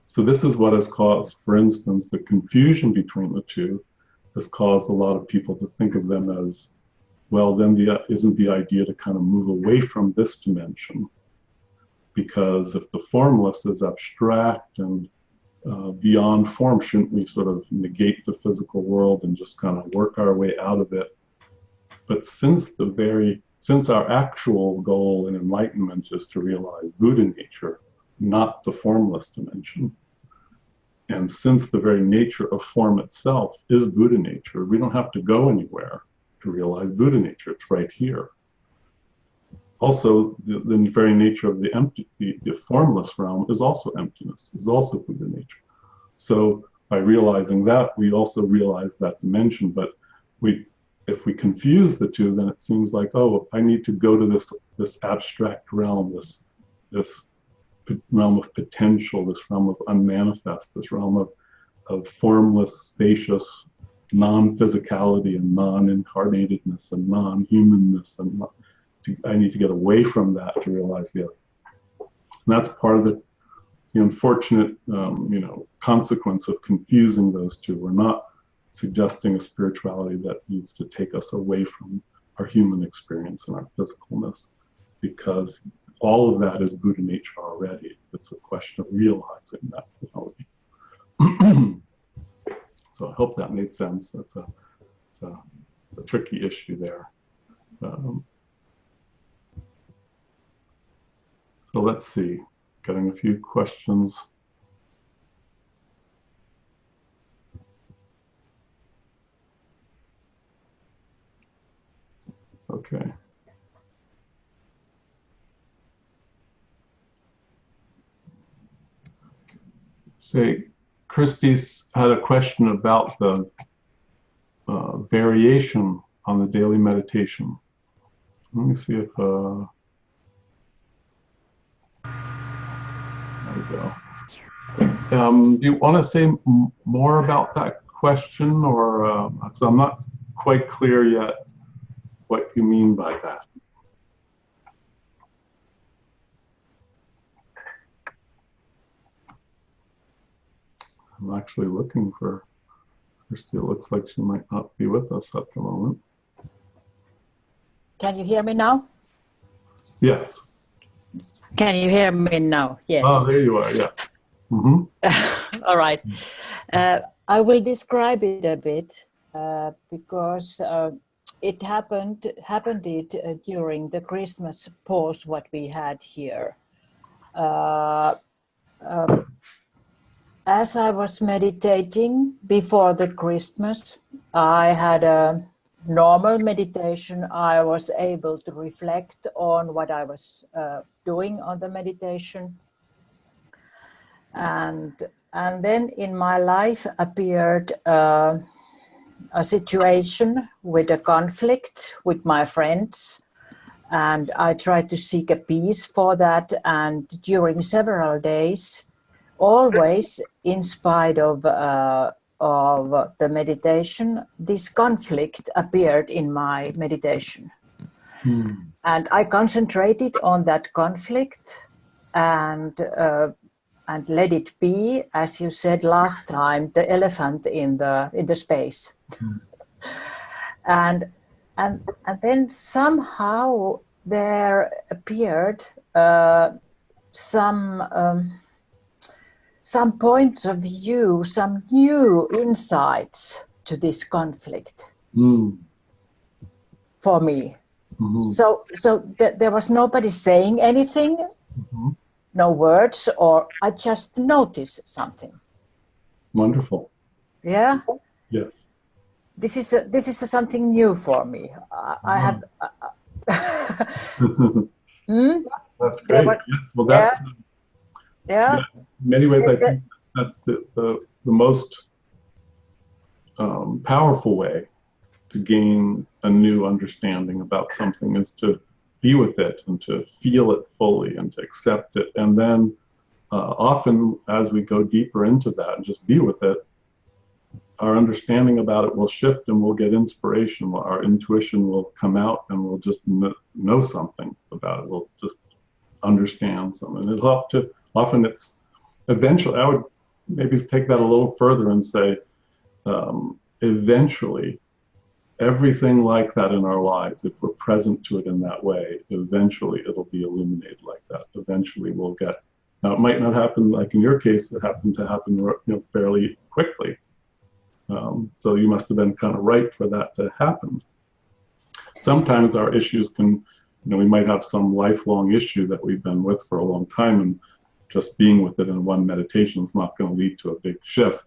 so this is what has caused, for instance, the confusion between the two has caused a lot of people to think of them as, well, then isn't the idea to kind of move away from this dimension? Because if the formless is abstract and beyond form, shouldn't we sort of negate the physical world and just kind of work our way out of it? But since our actual goal in enlightenment is to realize Buddha nature, not the formless dimension, and since the very nature of form itself is Buddha nature, we don't have to go anywhere to realize Buddha nature. It's right here. Also, the very nature of the formless realm is also emptiness, is also Buddha nature. So by realizing that, we also realize that dimension. But if we confuse the two, then it seems like, oh, I need to go to this abstract realm, this realm of potential, this realm of unmanifest, this realm of formless, spacious, non-physicality and non-incarnatedness and non-humanness, and I need to get away from that to realize the other. And that's part of the unfortunate, consequence of confusing those two. We're not suggesting a spirituality that needs to take us away from our human experience and our physicalness, because all of that is Buddha nature already. It's a question of realizing that reality. So I hope that made sense. It's a tricky issue there. So let's see, getting a few questions. Okay. Say, Christie's had a question about the variation on the daily meditation. Let me see if So, do you want to say more about that question, or 'cause I'm not quite clear yet what you mean by that? I'm actually looking for Christy. It looks like she might not be with us at the moment. Can you hear me now? Yes. Can you hear me now? Yes. Oh, there you are. Yes. Mm-hmm. All right. I will describe it a bit because it happened during the Christmas pause what we had here. As I was meditating before the Christmas, I had a normal meditation. I was able to reflect on what I was doing on the meditation. And then in my life appeared a situation with a conflict with my friends. And I tried to seek a peace for that. And during several days, always in spite of the meditation, this conflict appeared in my meditation. And I concentrated on that conflict and let it be, as you said last time, the elephant in the space. And then somehow there appeared some points of view, some new insights to this conflict for me. Mm-hmm. So there was nobody saying anything, no words, or I just noticed something. Wonderful. Yeah. Yes. This is something new for me. I have. That's great. Yes. Well, that's. Yeah. In many ways, I think that's the most powerful way to gain a new understanding about something is to be with it and to feel it fully and to accept it. And then often as we go deeper into that and just be with it, our understanding about it will shift and we'll get inspiration. Our intuition will come out and we'll just know something about it. We'll just understand something. It'll help to, often it's eventually, I would maybe take that a little further and say, eventually, everything like that in our lives, if we're present to it in that way, eventually it'll be illuminated like that. Eventually we'll get, now it might not happen like in your case, it happened to happen fairly quickly. So you must have been kind of right for that to happen. Sometimes our issues can, we might have some lifelong issue that we've been with for a long time, and just being with it in one meditation is not going to lead to a big shift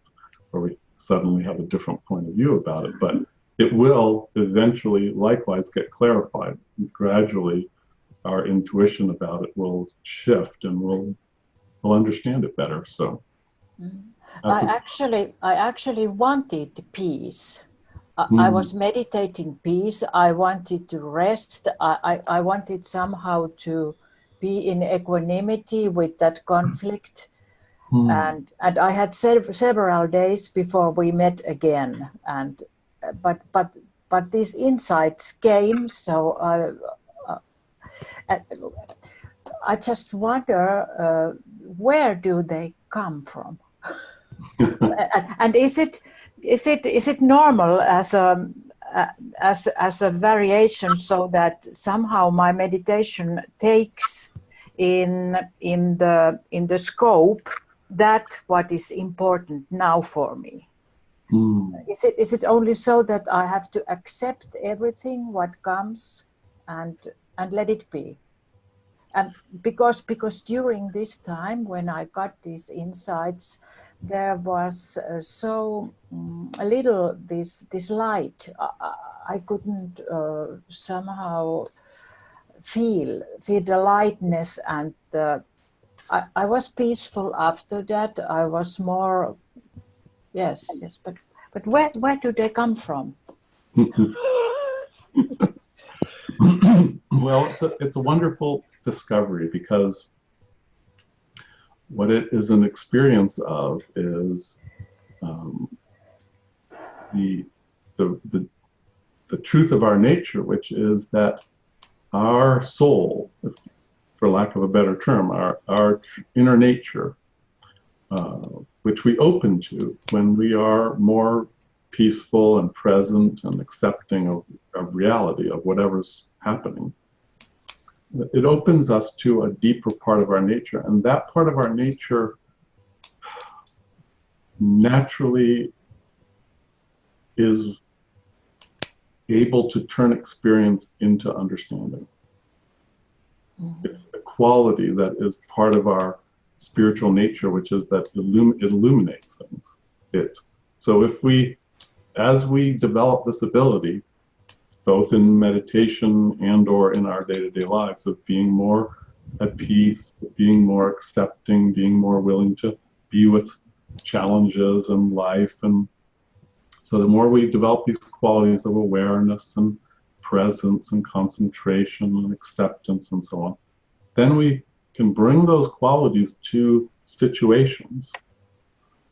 where we suddenly have a different point of view about it. But it will eventually likewise get clarified. Gradually, our intuition about it will shift and we'll understand it better. So I actually wanted peace. I was meditating peace. I wanted to rest. I wanted somehow to be in equanimity with that conflict. And I had several days before we met again. And but these insights came. So I just wonder where do they come from? And is it normal as a variation, so that somehow my meditation takes in the scope that what is important now for me? Is it only so that I have to accept everything what comes and let it be? And because during this time when I got these insights, there was so a little this light. I couldn't somehow feel the lightness, and I was peaceful after that. I was more, yes. But where do they come from? Well, it's a wonderful discovery, because what it is an experience of is the truth of our nature, which is that our soul, for lack of a better term, our inner nature, which we open to when we are more peaceful and present and accepting of reality, of whatever's happening. It opens us to a deeper part of our nature, and that part of our nature naturally is able to turn experience into understanding. It's a quality that is part of our spiritual nature, which is that it illuminates things. So if we, as we develop this ability, both in meditation and or in our day-to-day lives, of being more at peace, being more accepting, being more willing to be with challenges and life, and so the more we develop these qualities of awareness and presence and concentration and acceptance and so on, then we can bring those qualities to situations,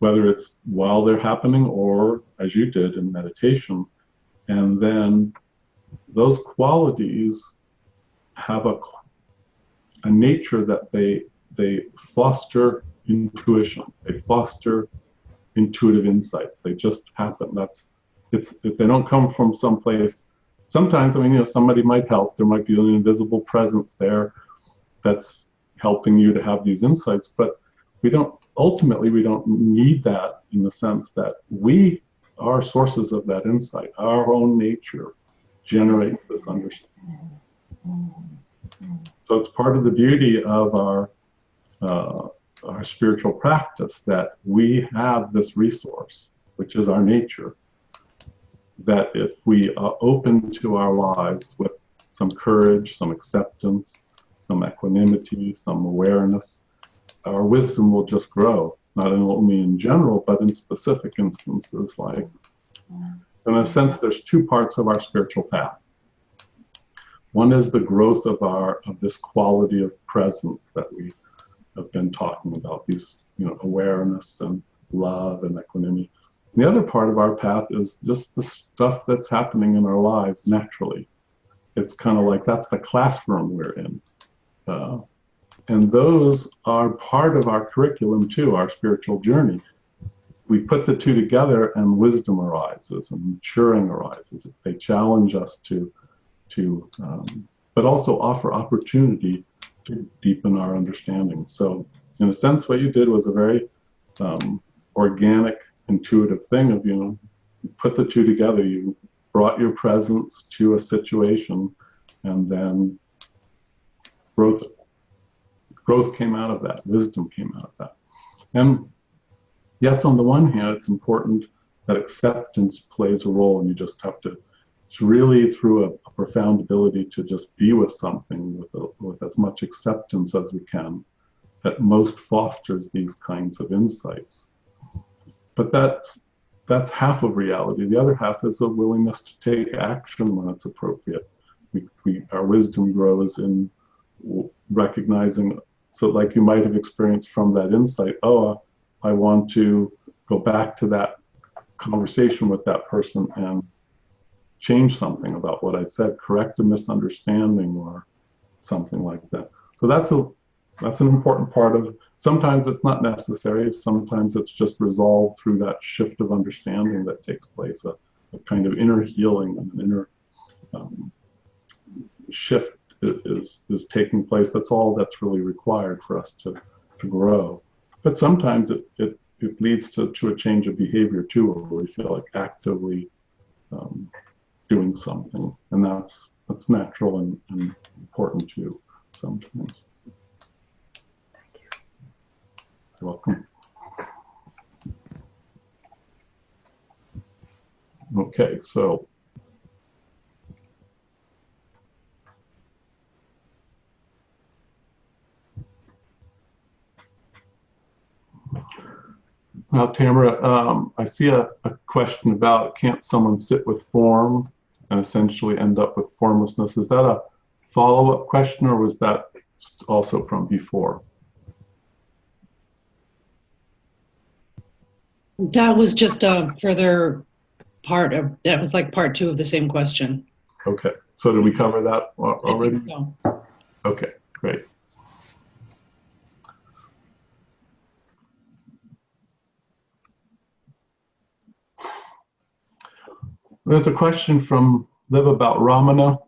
whether it's while they're happening or as you did in meditation, and then those qualities have a nature that they foster intuition, they foster intuitive insights. They just happen. If they don't come from someplace, sometimes, somebody might help. There might be an invisible presence there that's helping you to have these insights, but ultimately we don't need that, in the sense that we are sources of that insight. Our own nature generates this understanding. So it's part of the beauty of our spiritual practice, that we have this resource, which is our nature, that if we are open to our lives with some courage, some acceptance, some equanimity, some awareness, our wisdom will just grow, not only in general, but in specific instances. Like, in a sense, there's two parts of our spiritual path. One is the growth of this quality of presence that we have been talking about, these, awareness and love and equanimity. And the other part of our path is just the stuff that's happening in our lives naturally. It's kind of like that's the classroom we're in. And those are part of our curriculum too, our spiritual journey. We put the two together and wisdom arises and maturing arises. They challenge us but also offer opportunity to deepen our understanding. So in a sense, what you did was a very organic, intuitive thing of, you put the two together. You brought your presence to a situation, and then growth came out of that, wisdom came out of that. And yes, on the one hand, it's important that acceptance plays a role, and you just have to, it's really through a profound ability to just be with something with as much acceptance as we can, that most fosters these kinds of insights. But that's half of reality. The other half is a willingness to take action when it's appropriate. Our wisdom grows in recognizing, so like you might have experienced from that insight, I want to go back to that conversation with that person and change something about what I said, correct a misunderstanding or something like that. So that's an important part of, sometimes it's not necessary, sometimes it's just resolved through that shift of understanding that takes place, a kind of inner healing and an inner shift is taking place. That's all that's really required for us to grow. But sometimes it leads to a change of behavior too, where we feel like actively doing something, and that's natural and important too sometimes. Thank you. You're welcome. Okay, so now, Tamara, I see a question about, can't someone sit with form and essentially end up with formlessness? Is that a follow-up question, or was that also from before? That was just a further part of, that was like part 2 of the same question. Okay, so did we cover that I already? think so. Okay, great. There's a question from Liv about Ramana.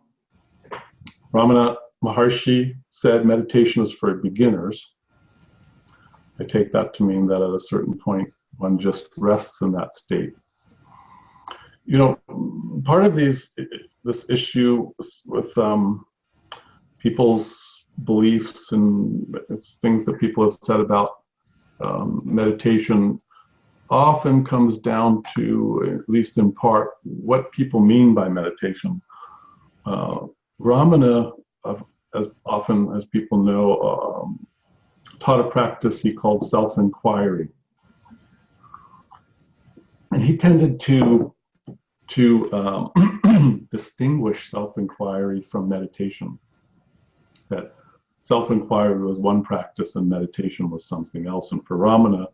Ramana Maharshi said meditation is for beginners. I take that to mean that at a certain point, one just rests in that state. You know, part of this issue with people's beliefs and things that people have said about meditation often comes down to, at least in part, what people mean by meditation. Ramana, as often as people know, taught a practice he called self-inquiry. And he tended to distinguish self-inquiry from meditation. That self-inquiry was one practice and meditation was something else. And for Ramana,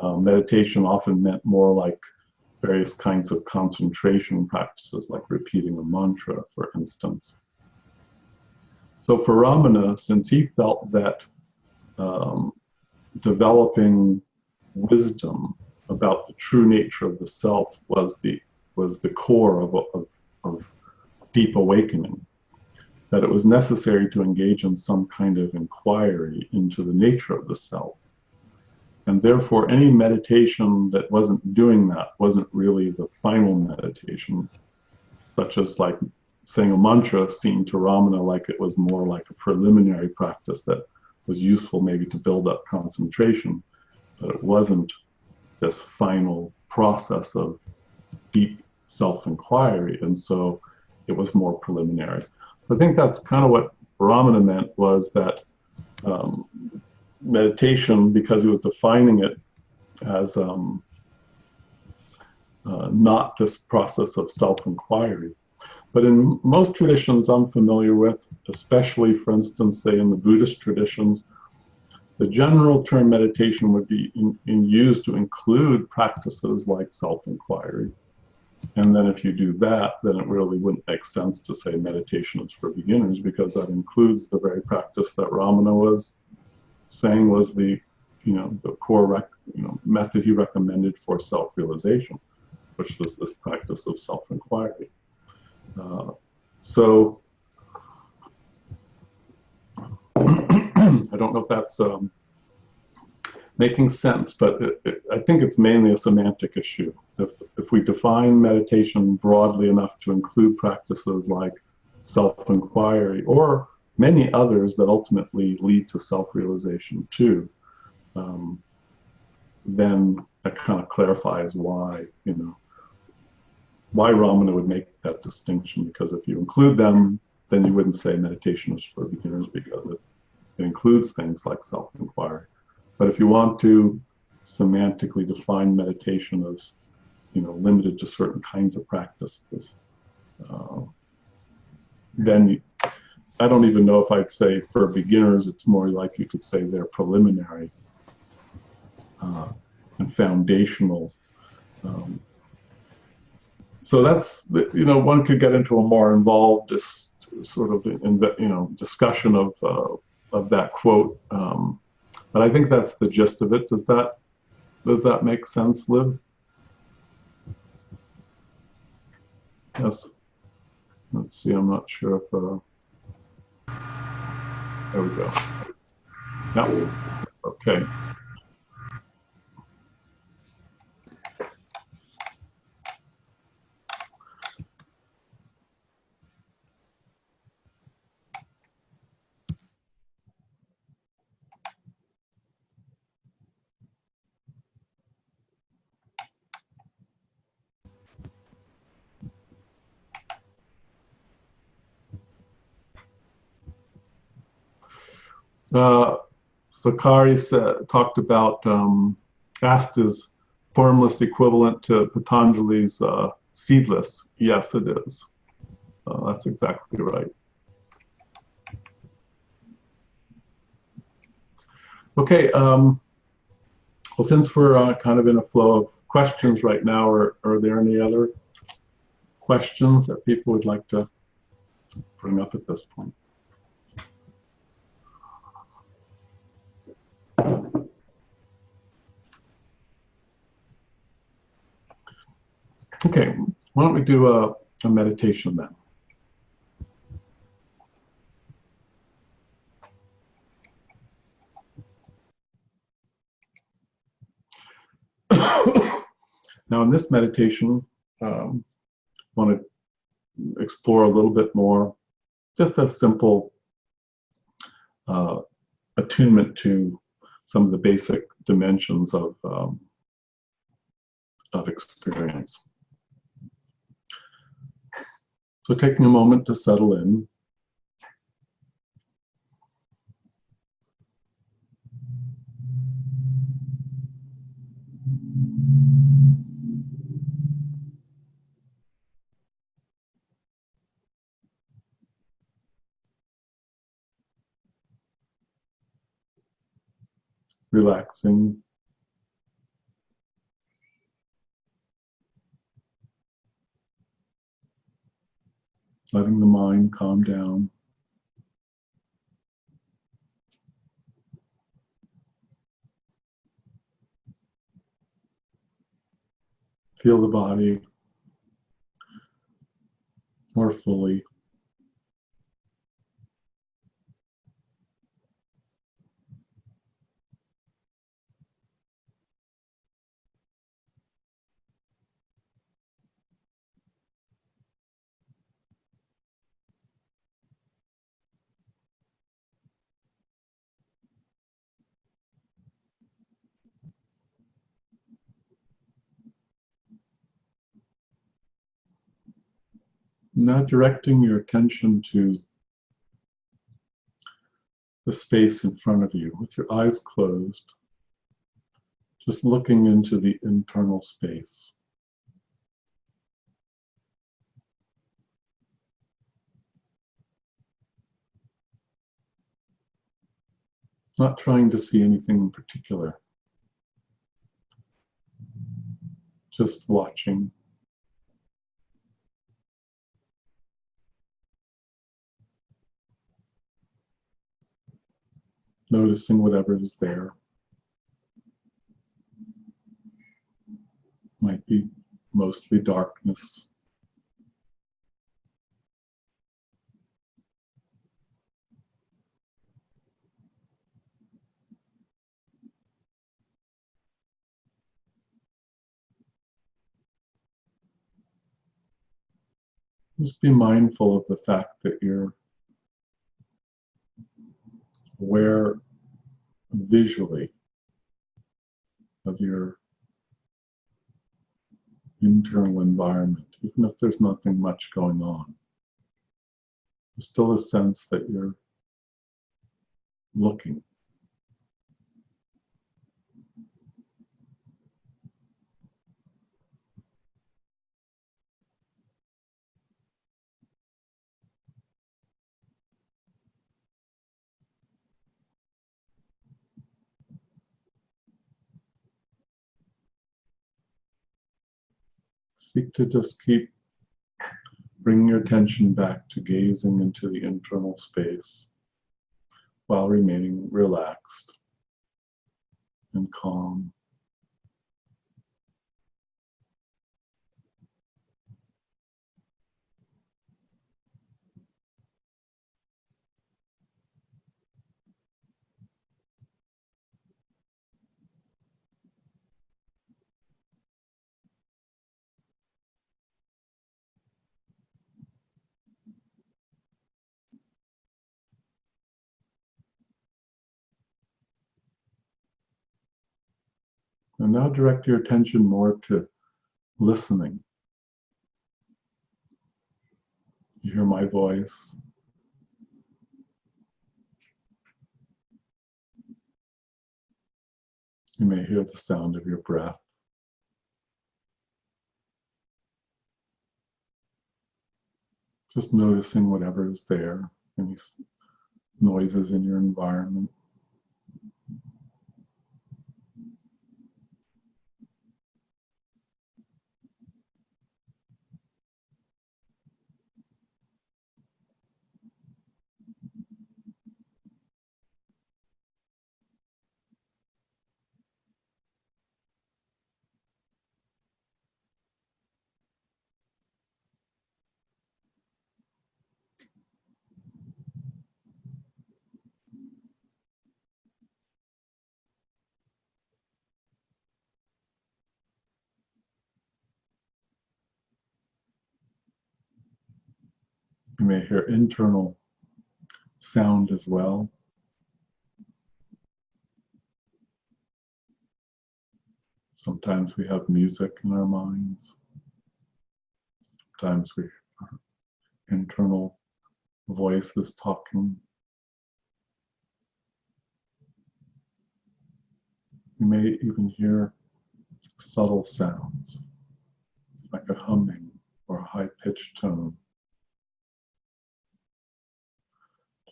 meditation often meant more like various kinds of concentration practices, like repeating a mantra, for instance. So for Ramana, since he felt that developing wisdom about the true nature of the self was the core of deep awakening, that it was necessary to engage in some kind of inquiry into the nature of the self. And therefore, any meditation that wasn't doing that wasn't really the final meditation, such as like saying a mantra seemed to Ramana like it was more like a preliminary practice that was useful maybe to build up concentration, but it wasn't this final process of deep self-inquiry, and so it was more preliminary. I think that's kind of what Ramana meant, was that meditation, because he was defining it as not this process of self-inquiry. But in most traditions I'm familiar with, especially, for instance, say in the Buddhist traditions, the general term meditation would be used to include practices like self-inquiry. And then if you do that, then it really wouldn't make sense to say meditation is for beginners, because that includes the very practice that Ramana was saying was the core method he recommended for self-realization, which was this practice of self-inquiry. So I don't know if that's making sense, but I think it's mainly a semantic issue. If we define meditation broadly enough to include practices like self-inquiry or many others that ultimately lead to self-realization too, then that kind of clarifies why Ramana would make that distinction, because if you include them, then you wouldn't say meditation is for beginners, because it includes things like self-inquiry. But if you want to semantically define meditation as limited to certain kinds of practices, then I don't even know if I'd say for beginners. It's more like you could say they're preliminary and foundational. So that's, one could get into a more involved discussion of that quote. But I think that's the gist of it. Does that make sense, Liv? Yes. Let's see, I'm not sure if, there we go. Yeah, okay. Sakari talked about fast is formless equivalent to Patanjali's seedless. Yes, it is. That's exactly right. Okay, Well, since we're kind of in a flow of questions right now, are there any other questions that people would like to bring up at this point? Okay, why don't we do a meditation then? Now, in this meditation, want to explore a little bit more, just a simple attunement to some of the basic dimensions of experience. So taking a moment to settle in. Relaxing. Letting the mind calm down. Feel the body more fully. Now directing your attention to the space in front of you with your eyes closed, just looking into the internal space. Not trying to see anything in particular, just watching. Noticing whatever is there. Might be mostly darkness. Just be mindful of the fact that you're aware visually of your internal environment, even if there's nothing much going on. There's still a sense that you're looking. Seek to just keep bringing your attention back to gazing into the internal space while remaining relaxed and calm. And now direct your attention more to listening. You hear my voice. You may hear the sound of your breath. Just noticing whatever is there, any noises in your environment. You may hear internal sound as well. Sometimes we have music in our minds. Sometimes our internal voice is talking. You may even hear subtle sounds, like a humming or a high-pitched tone.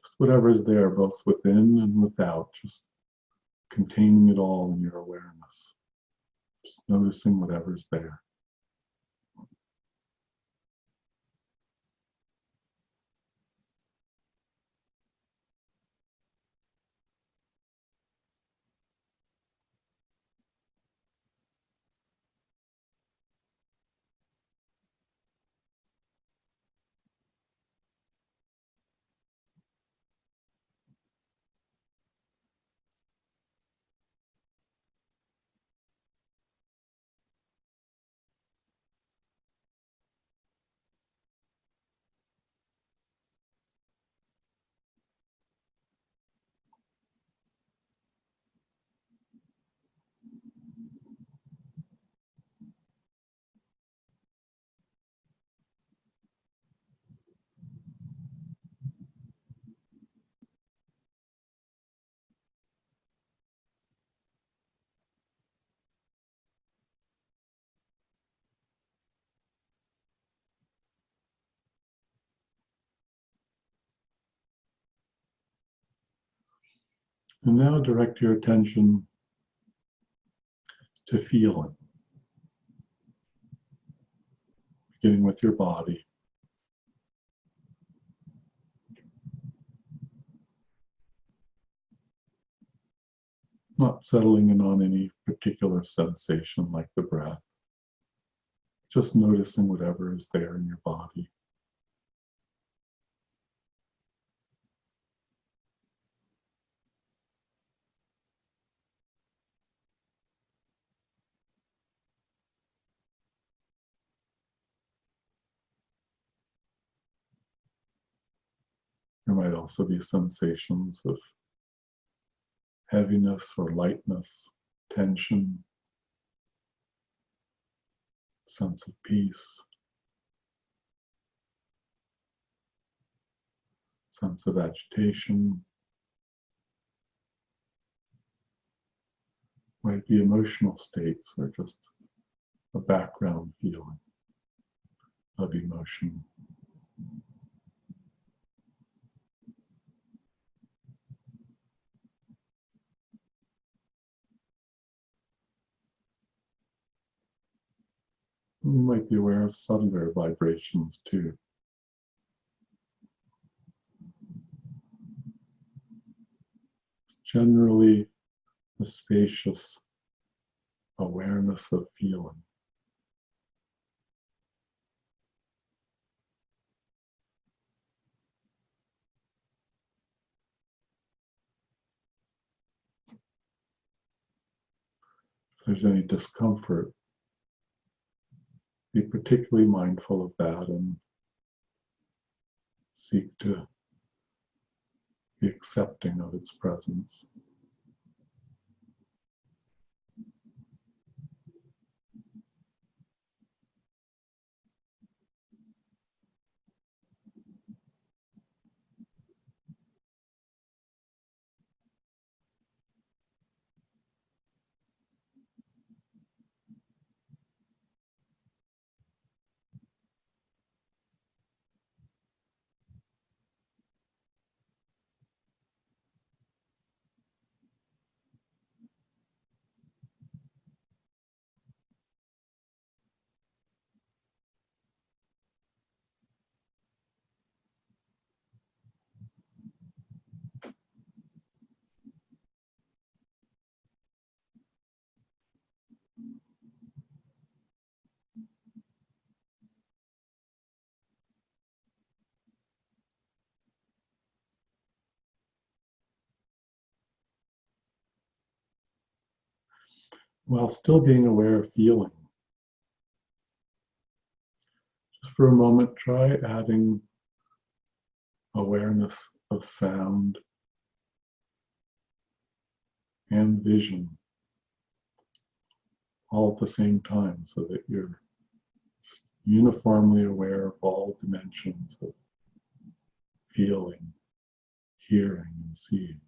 Just whatever is there, both within and without, just containing it all in your awareness. Just noticing whatever's there. And now direct your attention to feeling, beginning with your body. Not settling in on any particular sensation like the breath, just noticing whatever is there in your body. There might also be sensations of heaviness or lightness, tension, sense of peace, sense of agitation. Might be emotional states or just a background feeling of emotion. You might be aware of subtler vibrations too. Generally, a spacious awareness of feeling. If there's any discomfort, be particularly mindful of that and seek to be accepting of its presence. While still being aware of feeling, just for a moment, try adding awareness of sound and vision all at the same time, so that you're uniformly aware of all dimensions of feeling, hearing, and seeing.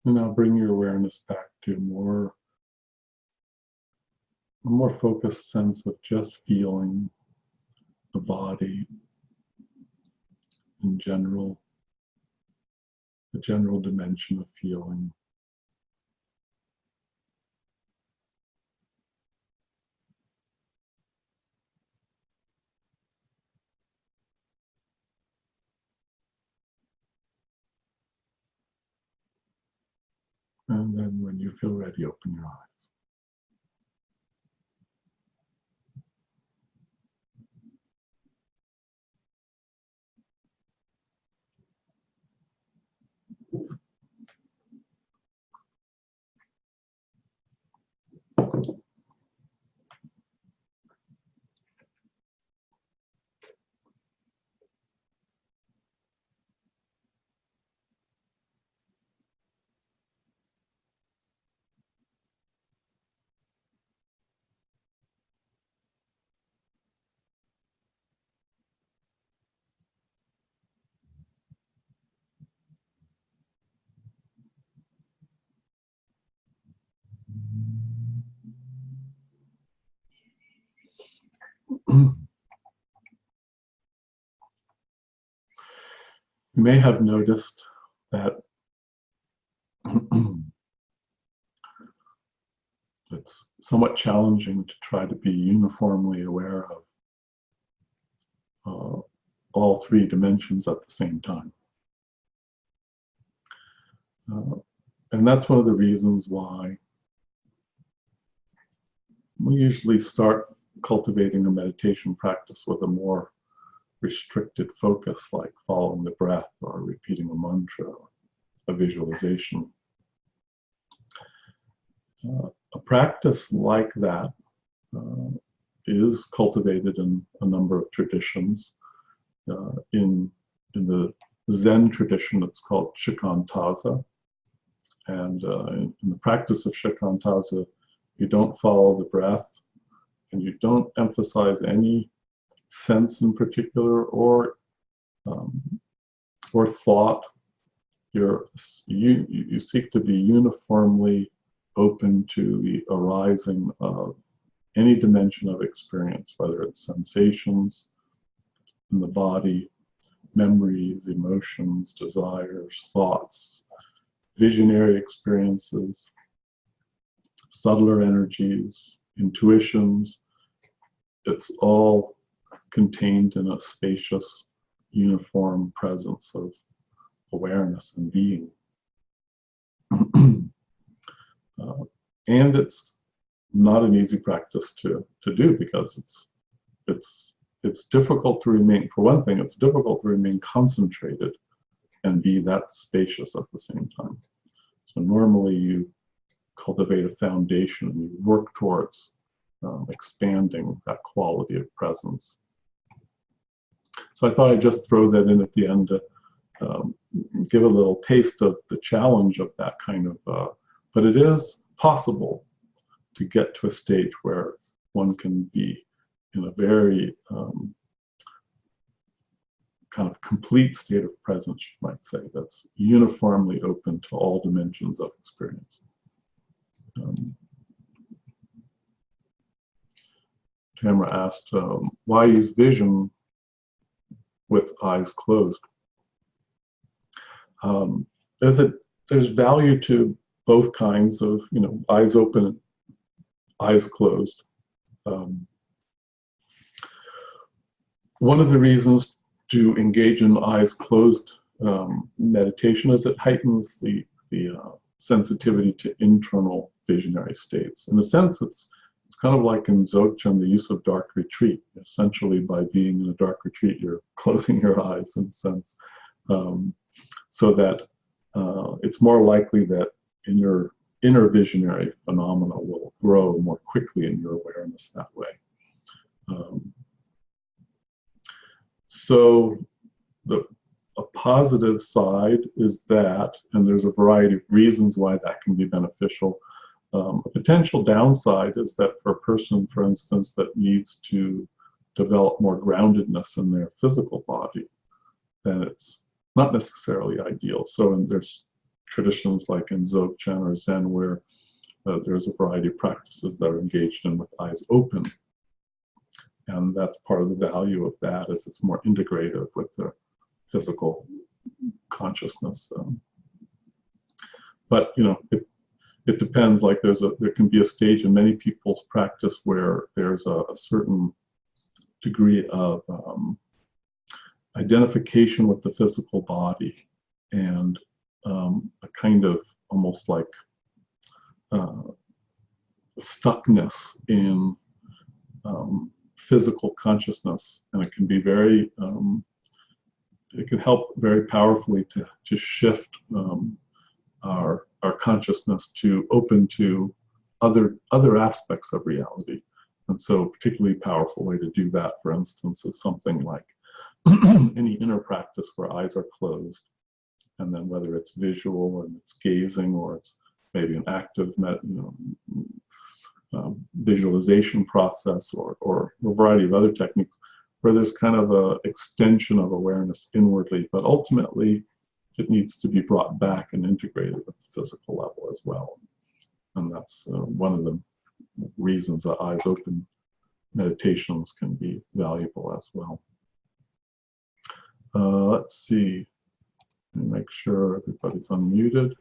And now bring your awareness back to a more focused sense of just feeling the body in general, the general dimension of feeling. And then when you feel ready, open your eyes. You may have noticed that it's somewhat challenging to try to be uniformly aware of all three dimensions at the same time. And that's one of the reasons why we usually start cultivating a meditation practice with a more restricted focus, like following the breath or repeating a mantra or a visualization. A practice like that is cultivated in a number of traditions. In the Zen tradition, it's called shikantaza. And in the practice of shikantaza, you don't follow the breath, and you don't emphasize any sense in particular or thought. You seek to be uniformly open to the arising of any dimension of experience, whether it's sensations in the body, memories, emotions, desires, thoughts, visionary experiences, subtler energies, intuitions. It's all contained in a spacious, uniform presence of awareness and being. And it's not an easy practice to do, because it's difficult to remain, for one thing, it's difficult to remain concentrated and be that spacious at the same time. So normally you cultivate a foundation and you work towards expanding that quality of presence. So I thought I'd just throw that in at the end to give a little taste of the challenge of that kind of, but it is possible to get to a stage where one can be in a very kind of complete state of presence, you might say, that's uniformly open to all dimensions of experience. Tamara asked, why use vision with eyes closed. There's value to both kinds of, eyes open, eyes closed. One of the reasons to engage in eyes closed meditation is it heightens the sensitivity to internal visionary states. In a sense, it's kind of like in Dzogchen, the use of dark retreat. Essentially, by being in a dark retreat, you're closing your eyes in a sense, so that it's more likely that in your inner visionary phenomena will grow more quickly in your awareness that way. So a positive side is that, and there's a variety of reasons why that can be beneficial. A potential downside is that for a person, for instance, that needs to develop more groundedness in their physical body, then it's not necessarily ideal. So there's traditions like in Dzogchen or Zen where there's a variety of practices that are engaged in with eyes open. And that's part of the value of that, is it's more integrative with the physical consciousness. But it depends. Like there can be a stage in many people's practice where there's a certain degree of identification with the physical body, and a kind of almost like stuckness in physical consciousness, and it can be very it can help very powerfully to shift our consciousness to open to other aspects of reality. And so a particularly powerful way to do that, for instance, is something like any inner practice where eyes are closed, and then whether it's visual and it's gazing, or it's maybe an active visualization process, or a variety of other techniques where there's kind of an extension of awareness inwardly, but ultimately it needs to be brought back and integrated with the physical level as well. And that's one of the reasons that eyes open meditations can be valuable as well. Let's see, let me make sure everybody's unmuted.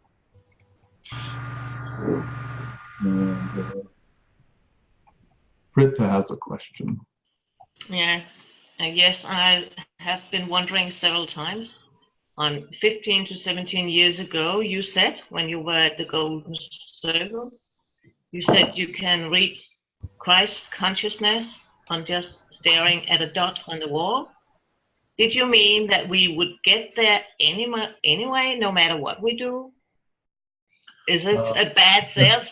And Britta has a question. Yeah, yes, I have been wondering several times. On 15 to 17 years ago, you said, when you were at the Golden Circle, you said you can reach Christ consciousness on just staring at a dot on the wall. Did you mean that we would get there anyway, no matter what we do? Is it a bad sales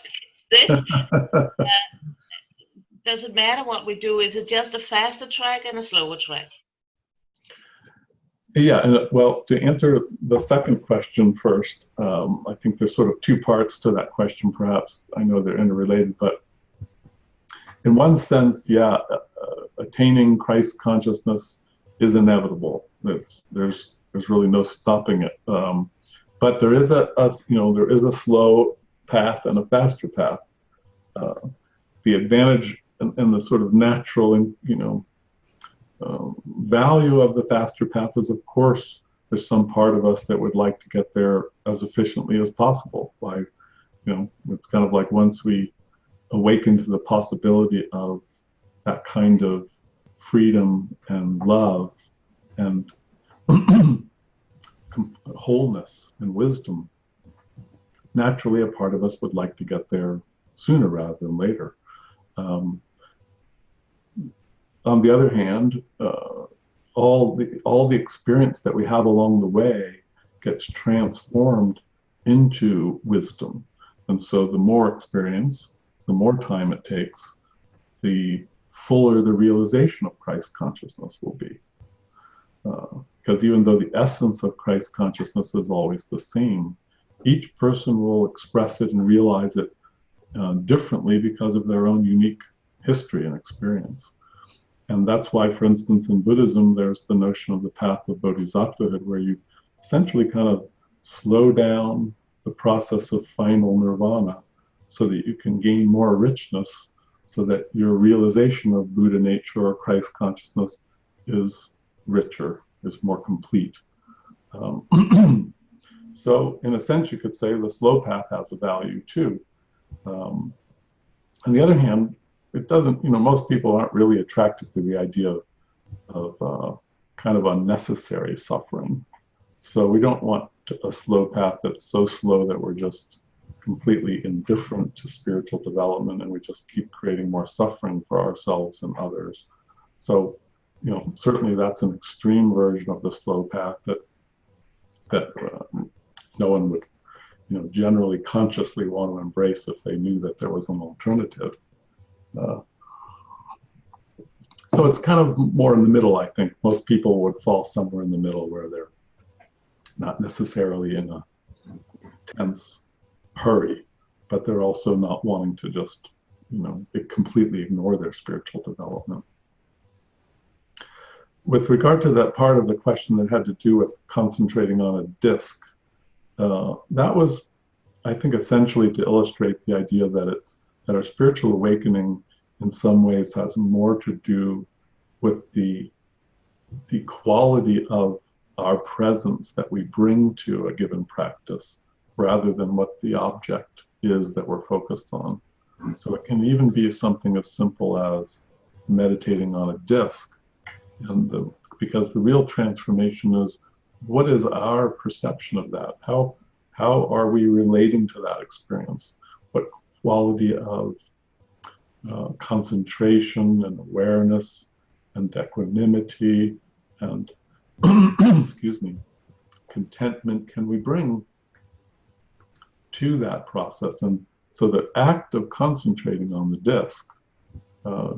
pitch? Does it matter what we do? Is it just a faster track and a slower track? Yeah, and well, to answer the second question first, I think there's sort of two parts to that question, perhaps. I know they're interrelated, but in one sense, yeah, attaining Christ consciousness is inevitable. There's really no stopping it. But there is there is a slow path and a faster path. The advantage and the sort of natural value of the faster path is, of course, there's some part of us that would like to get there as efficiently as possible. By, it's kind of like once we awaken to the possibility of that kind of freedom and love and wholeness and wisdom, naturally a part of us would like to get there sooner rather than later. On the other hand, all the experience that we have along the way gets transformed into wisdom. And so the more experience, the more time it takes, the fuller the realization of Christ consciousness will be. Because even though the essence of Christ consciousness is always the same, each person will express it and realize it differently because of their own unique history and experience. And that's why, for instance, in Buddhism, there's the notion of the path of bodhisattvahood, where you essentially kind of slow down the process of final nirvana so that you can gain more richness, so that your realization of Buddha nature or Christ consciousness is richer is more complete. Um, so in a sense, you could say the slow path has a value too. On the other hand, it doesn't, most people aren't really attracted to the idea of kind of unnecessary suffering. So we don't want a slow path that's so slow that we're just completely indifferent to spiritual development and we just keep creating more suffering for ourselves and others. So, certainly that's an extreme version of the slow path that no one would, generally consciously want to embrace if they knew that there was an alternative. So it's kind of more in the middle, I think. Most people would fall somewhere in the middle where they're not necessarily in a tense hurry, but they're also not wanting to just, completely ignore their spiritual development. With regard to that part of the question that had to do with concentrating on a disc, that was, I think, essentially to illustrate the idea that our spiritual awakening in some ways has more to do with the quality of our presence that we bring to a given practice rather than what the object is that we're focused on. So it can even be something as simple as meditating on a disc, and because the real transformation is, what is our perception of that? How are we relating to that experience? What quality of concentration and awareness and equanimity and excuse me, contentment can we bring to that process? And so the act of concentrating on the disc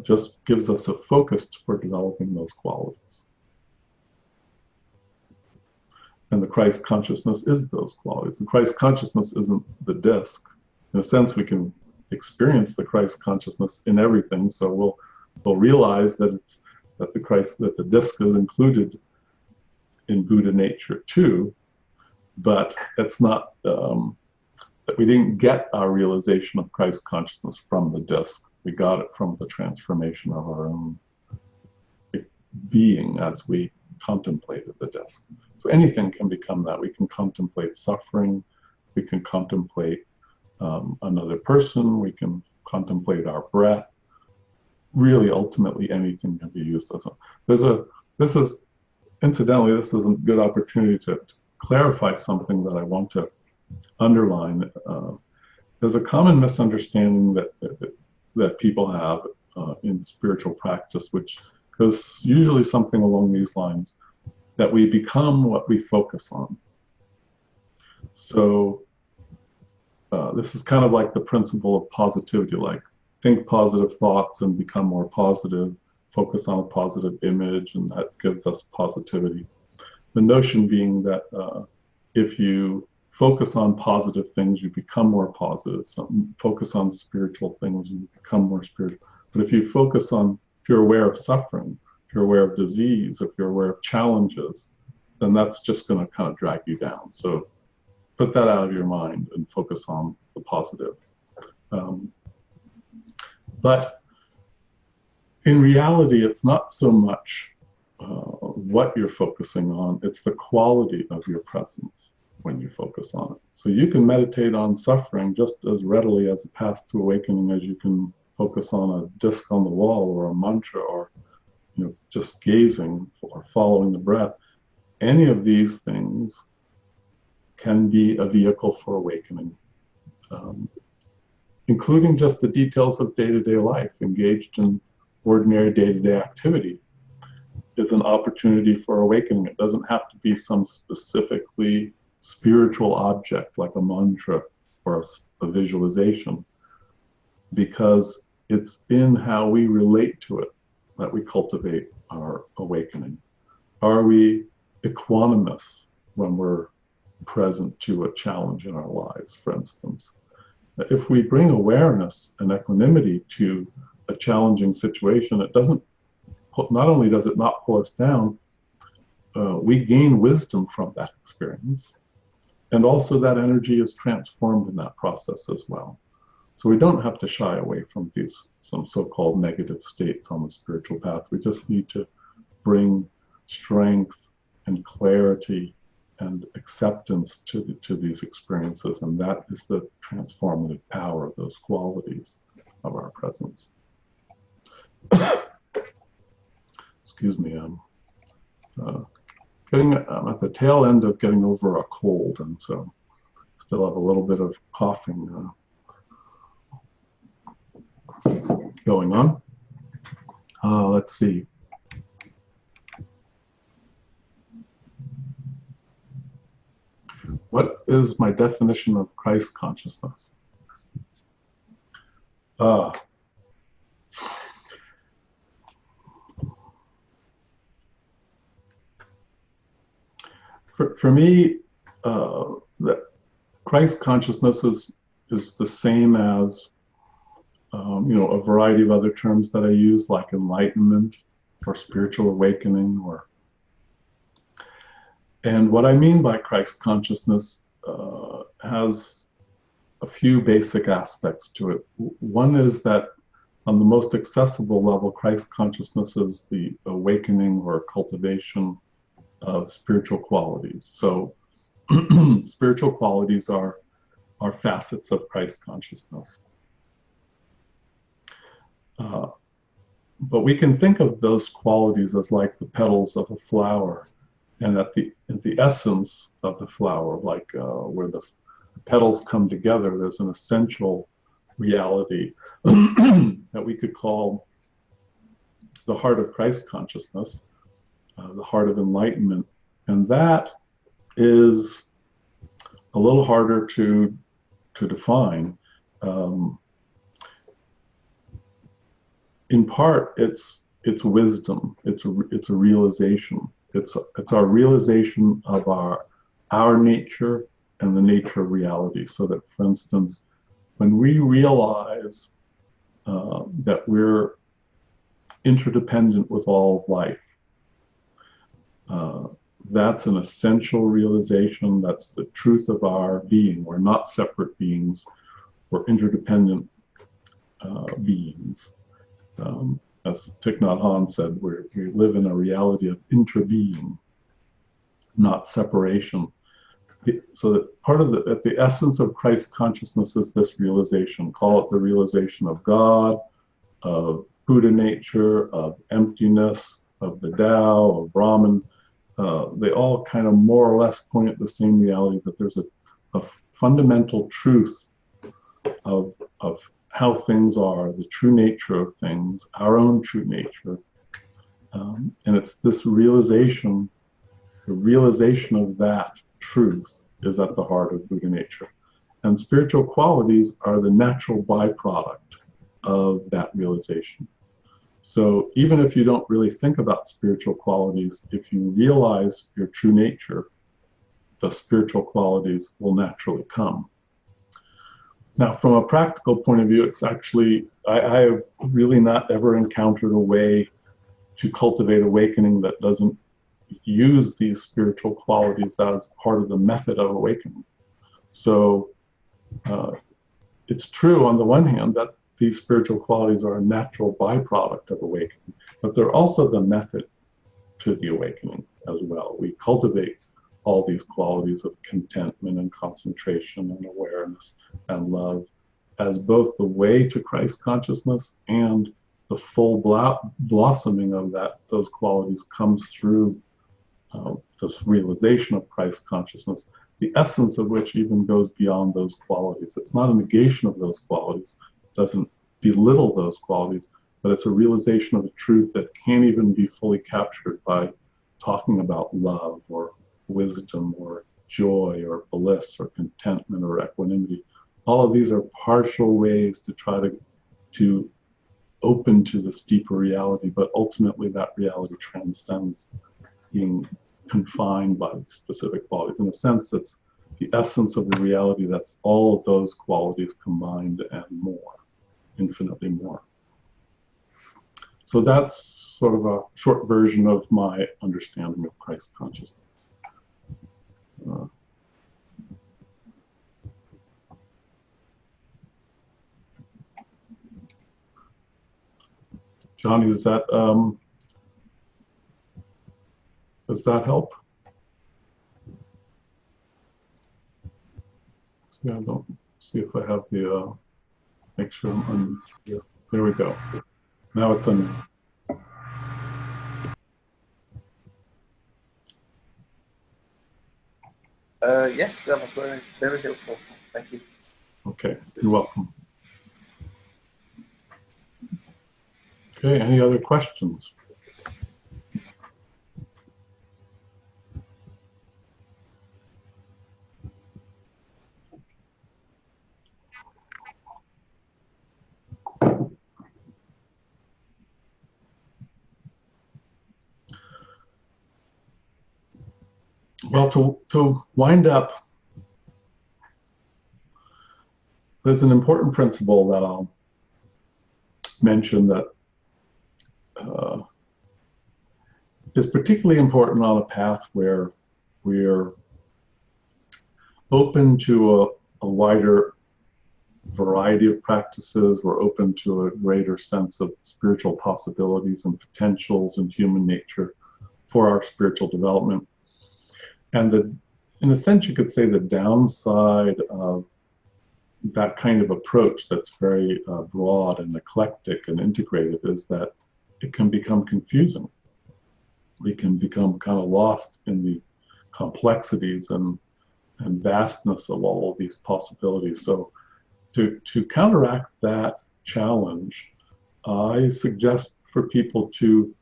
just gives us a focus for developing those qualities. And the Christ consciousness is those qualities. The Christ consciousness isn't the disc. In a sense, we can experience the Christ consciousness in everything. So we'll realize that the disc is included in Buddha nature too, but it's not that we didn't get our realization of Christ consciousness from the disc. We got it from the transformation of our own being as we contemplated the disc. So anything can become that. We can contemplate suffering, we can contemplate another person, we can contemplate our breath. Really, ultimately, anything can be used as this is a good opportunity to clarify something that I want to underline. There's a common misunderstanding that people have in spiritual practice, which goes usually something along these lines, that we become what we focus on. So this is kind of like the principle of positivity, like think positive thoughts and become more positive, focus on a positive image, and that gives us positivity. The notion being that if you focus on positive things, you become more positive. So focus on spiritual things, you become more spiritual. But if you're aware of suffering, if you're aware of disease, if you're aware of challenges, then that's just going to kind of drag you down. So put that out of your mind and focus on the positive. But in reality, it's not so much what you're focusing on, it's the quality of your presence when you focus on it. So you can meditate on suffering just as readily as a path to awakening as you can focus on a disc on the wall or a mantra or just gazing or following the breath. Any of these things can be a vehicle for awakening, including just the details of day-to-day life. Engaged in ordinary day-to-day activity is an opportunity for awakening. It doesn't have to be some specifically spiritual object like a mantra or a visualization, because it's in how we relate to it that we cultivate our awakening. Are we equanimous when we're present to a challenge in our lives, for instance? If we bring awareness and equanimity to a challenging situation, not only does it not pull us down, we gain wisdom from that experience. And also that energy is transformed in that process as well. So we don't have to shy away from some so-called negative states on the spiritual path. We just need to bring strength and clarity and acceptance to these experiences, and that is the transformative power of those qualities of our presence. Excuse me, I'm at the tail end of getting over a cold, and so still have a little bit of coughing going on. Let's see. What is my definition of Christ consciousness? For me, that Christ consciousness is the same as a variety of other terms that I use, like enlightenment or spiritual awakening, and what I mean by Christ consciousness has a few basic aspects to it. One is that on the most accessible level, Christ consciousness is the awakening or cultivation of spiritual qualities. So spiritual qualities are facets of Christ consciousness. But we can think of those qualities as like the petals of a flower, and at the essence of the flower, like where the petals come together, there's an essential reality that we could call the heart of Christ consciousness, the heart of enlightenment, and that is a little harder to define. In part, it's wisdom. It's a realization. It's our realization of our nature and the nature of reality. So that, for instance, when we realize that we're interdependent with all of life, that's an essential realization. That's the truth of our being. We're not separate beings. We're interdependent beings. As Thich Nhat Hanh said, we live in a reality of intra-being, not separation. So that part of at the essence of Christ consciousness is this realization. Call it the realization of God, of Buddha nature, of emptiness, of the Tao, of Brahman. They all kind of more or less point at the same reality, that there's a fundamental truth of how things are, the true nature of things, our own true nature. And it's this realization, the realization of that truth is at the heart of Buddha nature. And spiritual qualities are the natural byproduct of that realization. So even if you don't really think about spiritual qualities, if you realize your true nature, the spiritual qualities will naturally come. Now, from a practical point of view, it's actually, I have really not ever encountered a way to cultivate awakening that doesn't use these spiritual qualities as part of the method of awakening. So it's true on the one hand that these spiritual qualities are a natural byproduct of awakening, but they're also the method to the awakening as well. We cultivate all these qualities of contentment and concentration and awareness and love as both the way to Christ consciousness, and the full blossoming of those qualities comes through this realization of Christ consciousness, the essence of which even goes beyond those qualities. It's not a negation of those qualities, it doesn't belittle those qualities, but it's a realization of a truth that can't even be fully captured by talking about love or wisdom or joy or bliss or contentment or equanimity. All of these are partial ways to try to open to this deeper reality, but ultimately that reality transcends being confined by specific qualities. In a sense, it's the essence of the reality that's all of those qualities combined and more, infinitely more. So that's sort of a short version of my understanding of Christ consciousness. Johnny, does that help? Yeah, I don't see if I have the, make sure I'm on here. There we go. Now it's on. Yes, that was very, very helpful. Thank you. Okay, you're welcome. Okay, any other questions? Well, to wind up, there's an important principle that I'll mention that is particularly important on a path where we're open to a wider variety of practices. We're open to a greater sense of spiritual possibilities and potentials in human nature for our spiritual development. And in a sense, you could say the downside of that kind of approach that's very broad and eclectic and integrated is that it can become confusing. We can become kind of lost in the complexities and vastness of all of these possibilities. So to counteract that challenge, I suggest for people to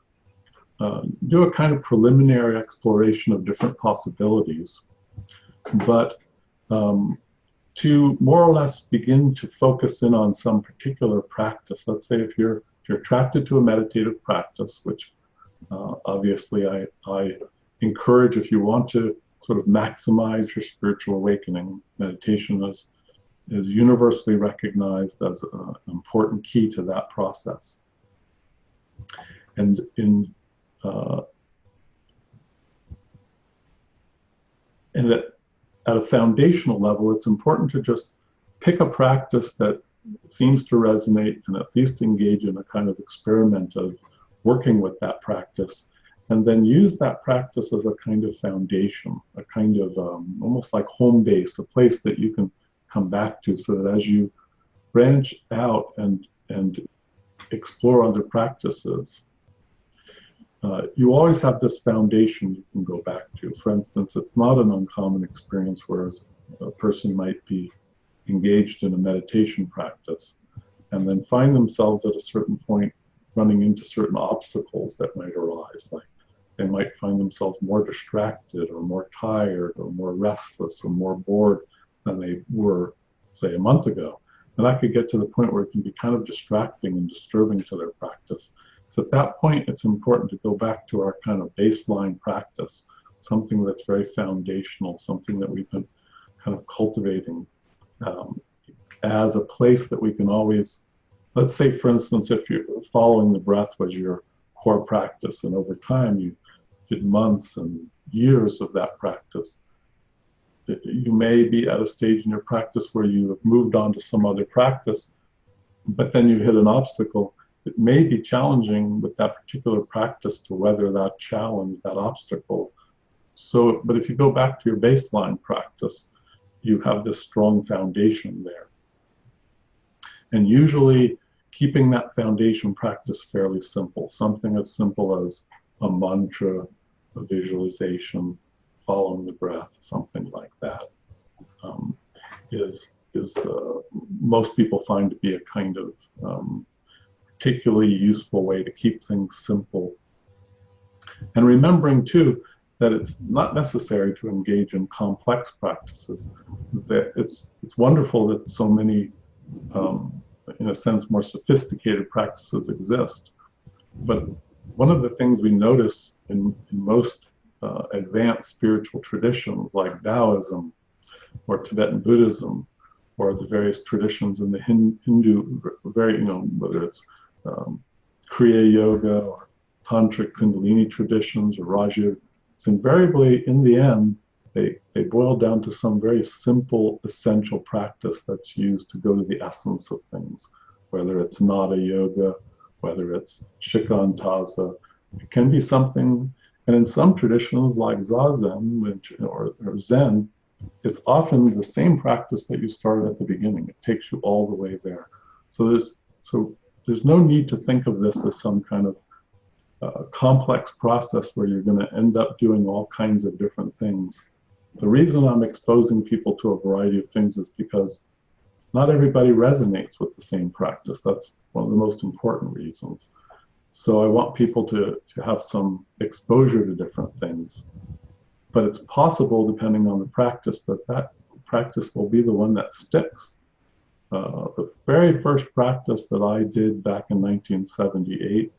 do a kind of preliminary exploration of different possibilities, but to more or less begin to focus in on some particular practice. Let's say if you're attracted to a meditative practice, which obviously I encourage, if you want to sort of maximize your spiritual awakening, meditation is universally recognized as an important key to that process. And at a foundational level, it's important to just pick a practice that seems to resonate and at least engage in a kind of experiment of working with that practice, and then use that practice as a kind of foundation, a kind of almost like home base, a place that you can come back to, so that as you branch out and explore other practices, you always have this foundation you can go back to. For instance, it's not an uncommon experience where a person might be engaged in a meditation practice and then find themselves at a certain point running into certain obstacles that might arise. Like they might find themselves more distracted or more tired or more restless or more bored than they were, say, a month ago. And that could get to the point where it can be kind of distracting and disturbing to their practice. So at that point, it's important to go back to our kind of baseline practice, something that's very foundational, something that we've been kind of cultivating as a place that we can always, let's say, for instance, if you're following the breath was your core practice, and over time you did months and years of that practice, you may be at a stage in your practice where you have moved on to some other practice, but then you hit an obstacle. It may be challenging with that particular practice to weather that challenge, that obstacle. So, but if you go back to your baseline practice, you have this strong foundation there. And usually keeping that foundation practice fairly simple, something as simple as a mantra, a visualization, following the breath, something like that, is most people find to be a kind of particularly useful way to keep things simple. And remembering too that it's not necessary to engage in complex practices. That it's wonderful that so many, in a sense, more sophisticated practices exist. But one of the things we notice in most advanced spiritual traditions like Taoism or Tibetan Buddhism or the various traditions in the Hindu, whether it's Kriya Yoga or Tantric Kundalini traditions or Raja, it's invariably, in the end, they boil down to some very simple, essential practice that's used to go to the essence of things, whether it's Nada Yoga, whether it's Shikantaza. It can be something, and in some traditions like Zazen or Zen, it's often the same practice that you started at the beginning. It takes you all the way there. So there's no need to think of this as some kind of complex process where you're going to end up doing all kinds of different things. The reason I'm exposing people to a variety of things is because not everybody resonates with the same practice. That's one of the most important reasons. So I want people to have some exposure to different things. But it's possible, depending on the practice, that practice will be the one that sticks. The very first practice that I did back in 1978,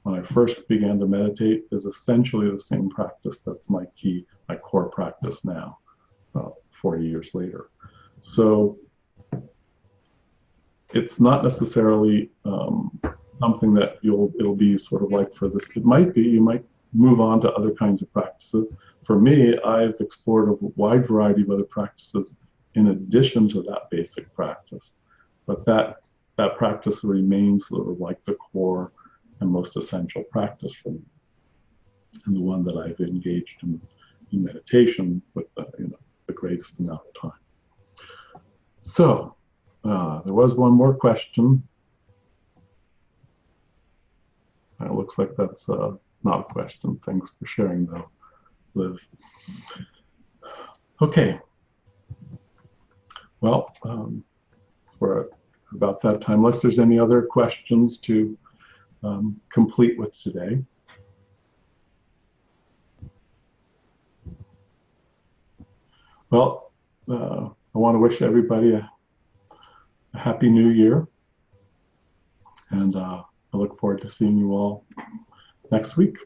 when I first began to meditate, is essentially the same practice that's my core practice now, 40 years later. So it's not necessarily something that it'll be sort of like for this. It might be, you might move on to other kinds of practices. For me, I've explored a wide variety of other practices in addition to that basic practice. But that practice remains sort of like the core and most essential practice for me, and the one that I've engaged in meditation with the greatest amount of time. So there was one more question. It looks like that's not a question. Thanks for sharing though, Liv. Okay. Well, we're at about that time. Unless there's any other questions to complete with today. Well, I want to wish everybody a happy new year. And I look forward to seeing you all next week.